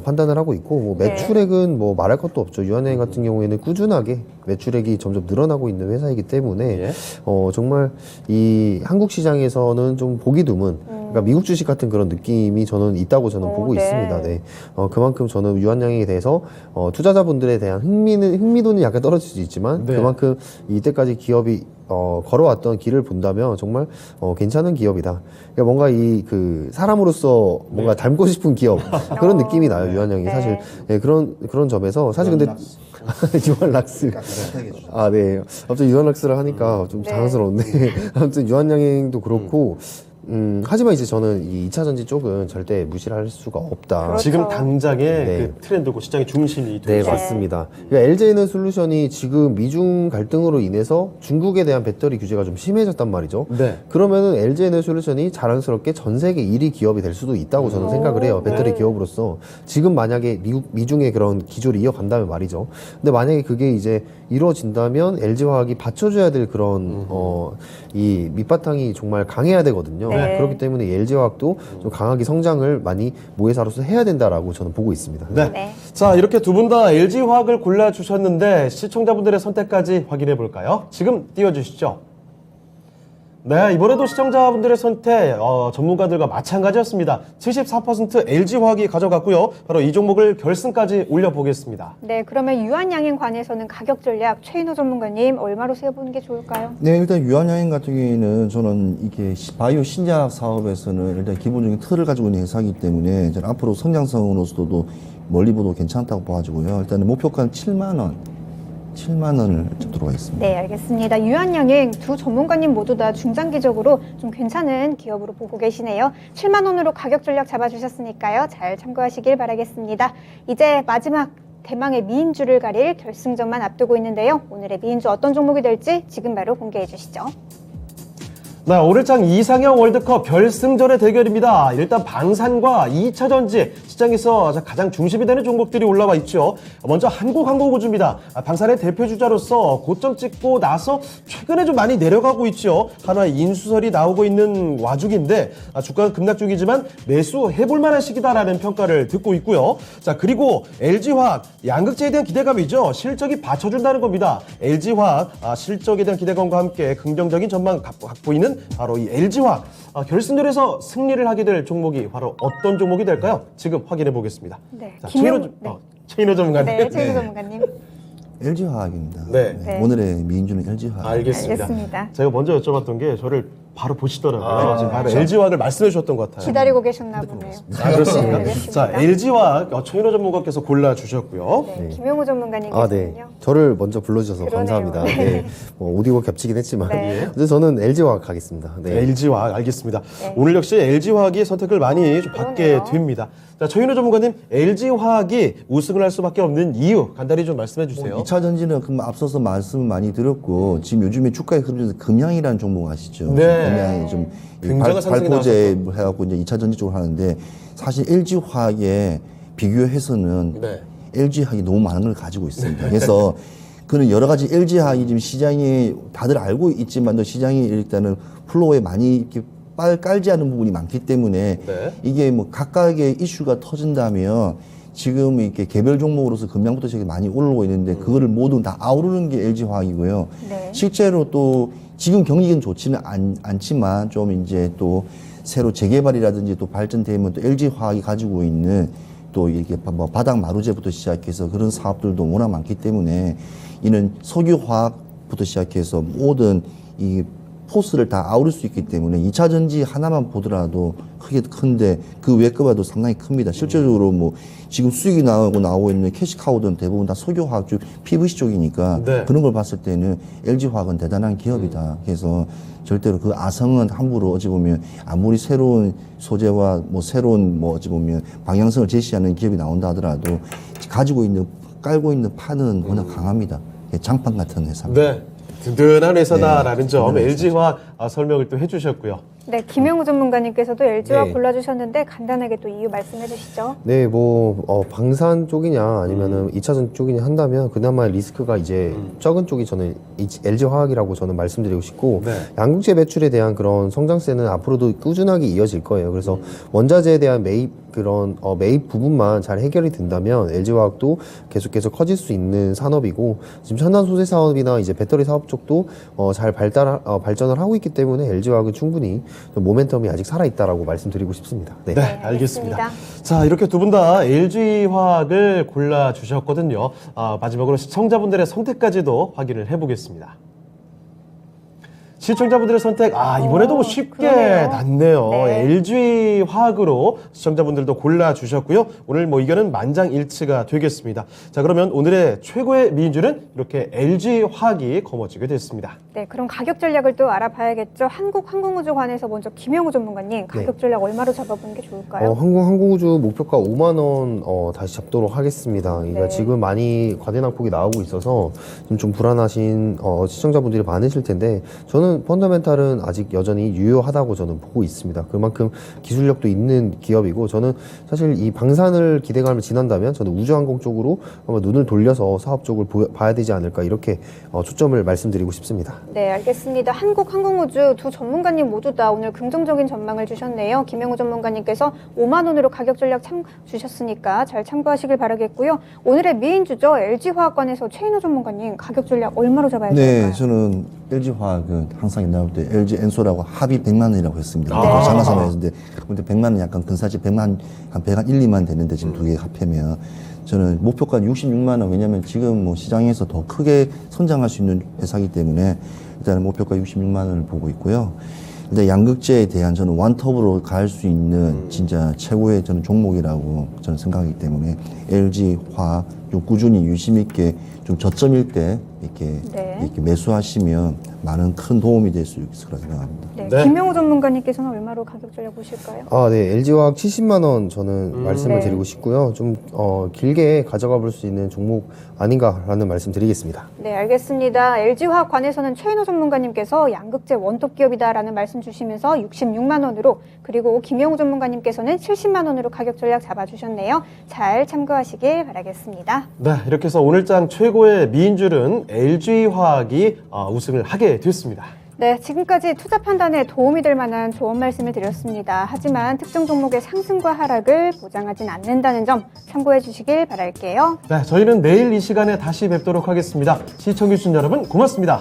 판단을 하고 있고, 뭐, 네. 매출액은 뭐 말할 것도 없죠. 유한양행 같은 경우에는 꾸준하게 매출액이 점점 늘어나고 있는 회사이기 때문에, 예. 정말 이 한국 시장에서는 좀 보기 드문, 그러니까 미국 주식 같은 그런 느낌이 저는 있다고 저는 보고 네. 있습니다. 네. 그만큼 저는 유한양행에 대해서 투자자분들에 대한 흥미도는 약간 떨어질 수 있지만 네. 그만큼 이때까지 기업이 걸어왔던 길을 본다면 정말 괜찮은 기업이다. 그러니까 뭔가 이 그 사람으로서 뭔가 닮고 싶은 기업 그런 느낌이 나요. 유한양이 네. 사실 그런 점에서 사실 근데 유한락스 아, 네. 갑자기 유한락스를 하니까 좀 네. 당황스러운데 아무튼 유한양행도 그렇고 하지만 이제 저는 이 2차 전지 쪽은 절대 무시를 할 수가 없다. 그렇죠. 지금 당장의 네. 그 트렌드고 시장의 중심이 네, 되죠. 맞습니다. 그러니까 LG에너 솔루션이 지금 미중 갈등으로 인해서 중국에 대한 배터리 규제가 좀 심해졌단 말이죠. 네. 그러면은 LG에너 솔루션이 자랑스럽게 전 세계 1위 기업이 될 수도 있다고 저는 생각을 해요. 배터리 기업으로서. 지금 만약에 미중의 그런 기조를 이어간다면 말이죠. 근데 만약에 그게 이제 이루어진다면 LG화학이 받쳐줘야 될 그런 이 밑바탕이 정말 강해야 되거든요. 네. 그렇기 때문에 LG화학도 좀 강하게 성장을 많이 모회사로서 해야 된다라고 저는 보고 있습니다. 네. 네. 자, 이렇게 두 분 다 LG화학을 골라주셨는데 시청자분들의 선택까지 확인해 볼까요? 지금 띄워주시죠. 네, 이번에도 시청자분들의 선택 전문가들과 마찬가지였습니다. 74% LG화학이 가져갔고요. 바로 이 종목을 결승까지 올려보겠습니다. 네, 그러면 유한양행 관해서는 가격 전략 최인호 전문가님 얼마로 세보는 게 좋을까요? 네, 일단 유한양행 같은 경우에는 저는 이게 바이오 신약 사업에서는 일단 기본적인 틀을 가지고 있는 회사이기 때문에 저는 앞으로 성장성으로서도 멀리 보도 괜찮다고 봐가지고요. 일단은 목표가는 7만 원을 잡도록 하겠습니다. 네, 알겠습니다. 유한양행 두 전문가님 모두 다 중장기적으로 좀 괜찮은 기업으로 보고 계시네요. 7만 원으로 가격 전략 잡아주셨으니까요. 잘 참고하시길 바라겠습니다. 이제 마지막 대망의 미인주를 가릴 결승전만 앞두고 있는데요. 오늘의 미인주 어떤 종목이 될지 지금 바로 공개해 주시죠. 네, 오늘장 이상형 월드컵 결승전의 대결입니다. 일단 방산과 2차 전지 시장에서 가장 중심이 되는 종목들이 올라와 있죠. 먼저 한국항공우주입니다. 방산의 대표주자로서 고점 찍고 나서 최근에 좀 많이 내려가고 있죠. 하나의 인수설이 나오고 있는 와중인데 주가가 급락 중이지만 매수해볼 만한 시기다라는 평가를 듣고 있고요. 자, 그리고 LG화학 양극재에 대한 기대감이죠. 실적이 받쳐준다는 겁니다. LG화학 실적에 대한 기대감과 함께 긍정적인 전망 갖고 있는 바로 이 LG화학 결승전에서 승리를 하게 될 종목이 바로 어떤 종목이 될까요? 지금 확인해 보겠습니다. 네, 자, 네. 최인호 전문가님. 네, 최인호 전문가님. LG화학입니다. 네. 네. 오늘의 미인주는 LG화학. 알겠습니다. 알겠습니다. 제가 먼저 여쭤봤던 게 저를 바로 보시더라고요. 지금 바로 그렇죠. LG화학을 말씀해 주셨던 것 같아요. 기다리고 계셨나 보네요. 그렇습니다. 알겠습니다. 자, LG화학 최인호 전문가께서 골라주셨고요. 네, 김용호 전문가님께서는요. 아, 네. 저를 먼저 불러주셔서 그러네요. 감사합니다. 네. 오디오가 겹치긴 했지만. 네. 근데 저는 LG화학 가겠습니다. 네. LG화학 알겠습니다. 네. 오늘 역시 LG화학이 선택을 많이 좀 받게 그러네요. 됩니다. 자, 최인호 전문가님, LG화학이 우승을 할 수밖에 없는 이유 간단히 좀 말씀해 주세요. 2차 전지는 앞서서 말씀 많이 드렸고 지금 요즘에 주가의 흐름에서 금양이라는 종목 아시죠? 네. 금양이 좀 굉장한 상승이 발포제 해갖고 이제 2차 전지 쪽으로 하는데 사실 LG화학에 비교해서는 네. LG화학이 너무 많은 걸 가지고 있습니다. 그래서 그는 여러 가지 LG화학이 지금 시장에 다들 알고 있지만도 시장이 일단은 플로어에 많이 이렇게 깔지 않은 부분이 많기 때문에 네. 이게 뭐 각각의 이슈가 터진다면 지금 이렇게 개별 종목으로서 금량부터 시작해 많이 올라오고 있는데 그거를 모두 다 아우르는 게 LG화학이고요. 네. 실제로 또 지금 경기는 좋지는 않지만 좀 이제 또 새로 재개발이라든지 또 발전되면 또 LG화학이 가지고 있는 또 이렇게 뭐 바닥 마루제부터 시작해서 그런 사업들도 워낙 많기 때문에 이는 석유화학부터 시작해서 모든 이 포스를 다 아우를 수 있기 때문에 2차 전지 하나만 보더라도 크게 큰데 그 외과도 상당히 큽니다. 실제적으로 뭐 지금 수익이 나오고 있는 캐시카우든 대부분 다 석유화학 쪽, PVC 쪽이니까 네. 그런 걸 봤을 때는 LG화학은 대단한 기업이다. 그래서 절대로 그 아성은 함부로 어찌 보면 아무리 새로운 소재와 뭐 새로운 뭐 어찌 보면 방향성을 제시하는 기업이 나온다 하더라도 가지고 있는 깔고 있는 판은 워낙 강합니다. 장판 같은 회사입니다. 네. 든든한 회사다라는 네, 점 든든한 LG화학 설명을 또 해주셨고요. 네, 김영우 전문가님께서도 LG화학 네. 골라주셨는데 간단하게 또 이유 말씀해 주시죠. 네, 방산 쪽이냐 아니면은 2차전 쪽이냐 한다면 그나마 리스크가 이제 적은 쪽이 저는 LG화학이라고 저는 말씀드리고 싶고 네. 양극재 매출에 대한 그런 성장세는 앞으로도 꾸준하게 이어질 거예요. 그래서 원자재에 대한 매입 부분만 잘 해결이 된다면 LG화학도 계속해서 커질 수 있는 산업이고 지금 첨단 소재 사업이나 이제 배터리 사업 쪽도 잘 발전을 하고 있기 때문에 LG화학은 충분히 모멘텀이 아직 살아있다라고 말씀드리고 싶습니다. 네. 네, 알겠습니다. 알겠습니다. 자, 이렇게 두 분 다 LG화학을 골라주셨거든요. 마지막으로 시청자분들의 선택까지도 확인을 해보겠습니다. 시청자분들의 선택, 이번에도 뭐 쉽게 그러네요. 났네요. 네. LG화학으로 시청자분들도 골라주셨고요. 오늘 뭐 의견은 만장일치가 되겠습니다. 자, 그러면 오늘의 최고의 미인주는 이렇게 LG화학이 거머쥐게 됐습니다. 네, 그럼 가격 전략을 또 알아봐야겠죠. 한국항공우주 관해서 먼저 김영우 전문가님 가격 전략 얼마로 잡아보는 게 좋을까요? 항공우주 목표가 5만 원 다시 잡도록 하겠습니다. 그러니까 네. 지금 많이 과대낙폭이 나오고 있어서 좀 불안하신 시청자분들이 많으실 텐데 저는 펀더멘탈은 아직 여전히 유효하다고 저는 보고 있습니다. 그만큼 기술력도 있는 기업이고 저는 사실 이 방산을 기대감을 지난다면 저는 우주항공 쪽으로 한번 눈을 돌려서 사업 쪽을 봐야 되지 않을까 이렇게 초점을 말씀드리고 싶습니다. 네, 알겠습니다. 한국항공우주 두 전문가님 모두 다 오늘 긍정적인 전망을 주셨네요. 김영우 전문가님께서 5만 원으로 가격 전략 주셨으니까 잘 참고하시길 바라겠고요. 오늘의 미인주죠. LG화학관에서 최인호 전문가님 가격 전략 얼마로 잡아야 될까요? 네, 저는 LG화학은 항상 옛날 때 LG 엔소라고 합의 100만 원이라고 했습니다. 네. 장가사만 했는데 근데 100만 원 약간 근사치 100만 한 100한 1, 2만 됐는데 지금 두 개 합하면 저는 목표가 66만 원. 왜냐면 지금 뭐 시장에서 더 크게 선장할 수 있는 회사이기 때문에 일단은 목표가 66만 원을 보고 있고요. 일단 양극재에 대한 저는 원톱으로 갈 수 있는 진짜 최고의 저는 종목이라고 저는 생각하기 때문에 LG화학 좀 꾸준히 유심 있게 좀 저점일 때 이렇게, 네. 이렇게 매수하시면 많은 큰 도움이 될 수 있을 거라 생각합니다. 네, 네. 김영우 전문가님께서는 얼마로 가격 전략 보실까요? 네, LG화학 70만 원 저는 말씀을 네. 드리고 싶고요. 좀 길게 가져가 볼 수 있는 종목 아닌가라는 말씀 드리겠습니다. 네, 알겠습니다. LG화학 관해서는 최인호 전문가님께서 양극재 원톱 기업이다라는 말씀 주시면서 66만 원으로 그리고 김영우 전문가님께서는 70만 원으로 가격 전략 잡아주셨네요. 잘 참고하시길 바라겠습니다. 네, 이렇게 해서 오늘장 최고의 미인줄은 LG화학이 우승을 하게 됐습니다. 네, 지금까지 투자 판단에 도움이 될 만한 조언 말씀을 드렸습니다. 하지만 특정 종목의 상승과 하락을 보장하진 않는다는 점 참고해 주시길 바랄게요. 네, 저희는 내일 이 시간에 다시 뵙도록 하겠습니다. 시청해주신 여러분 고맙습니다.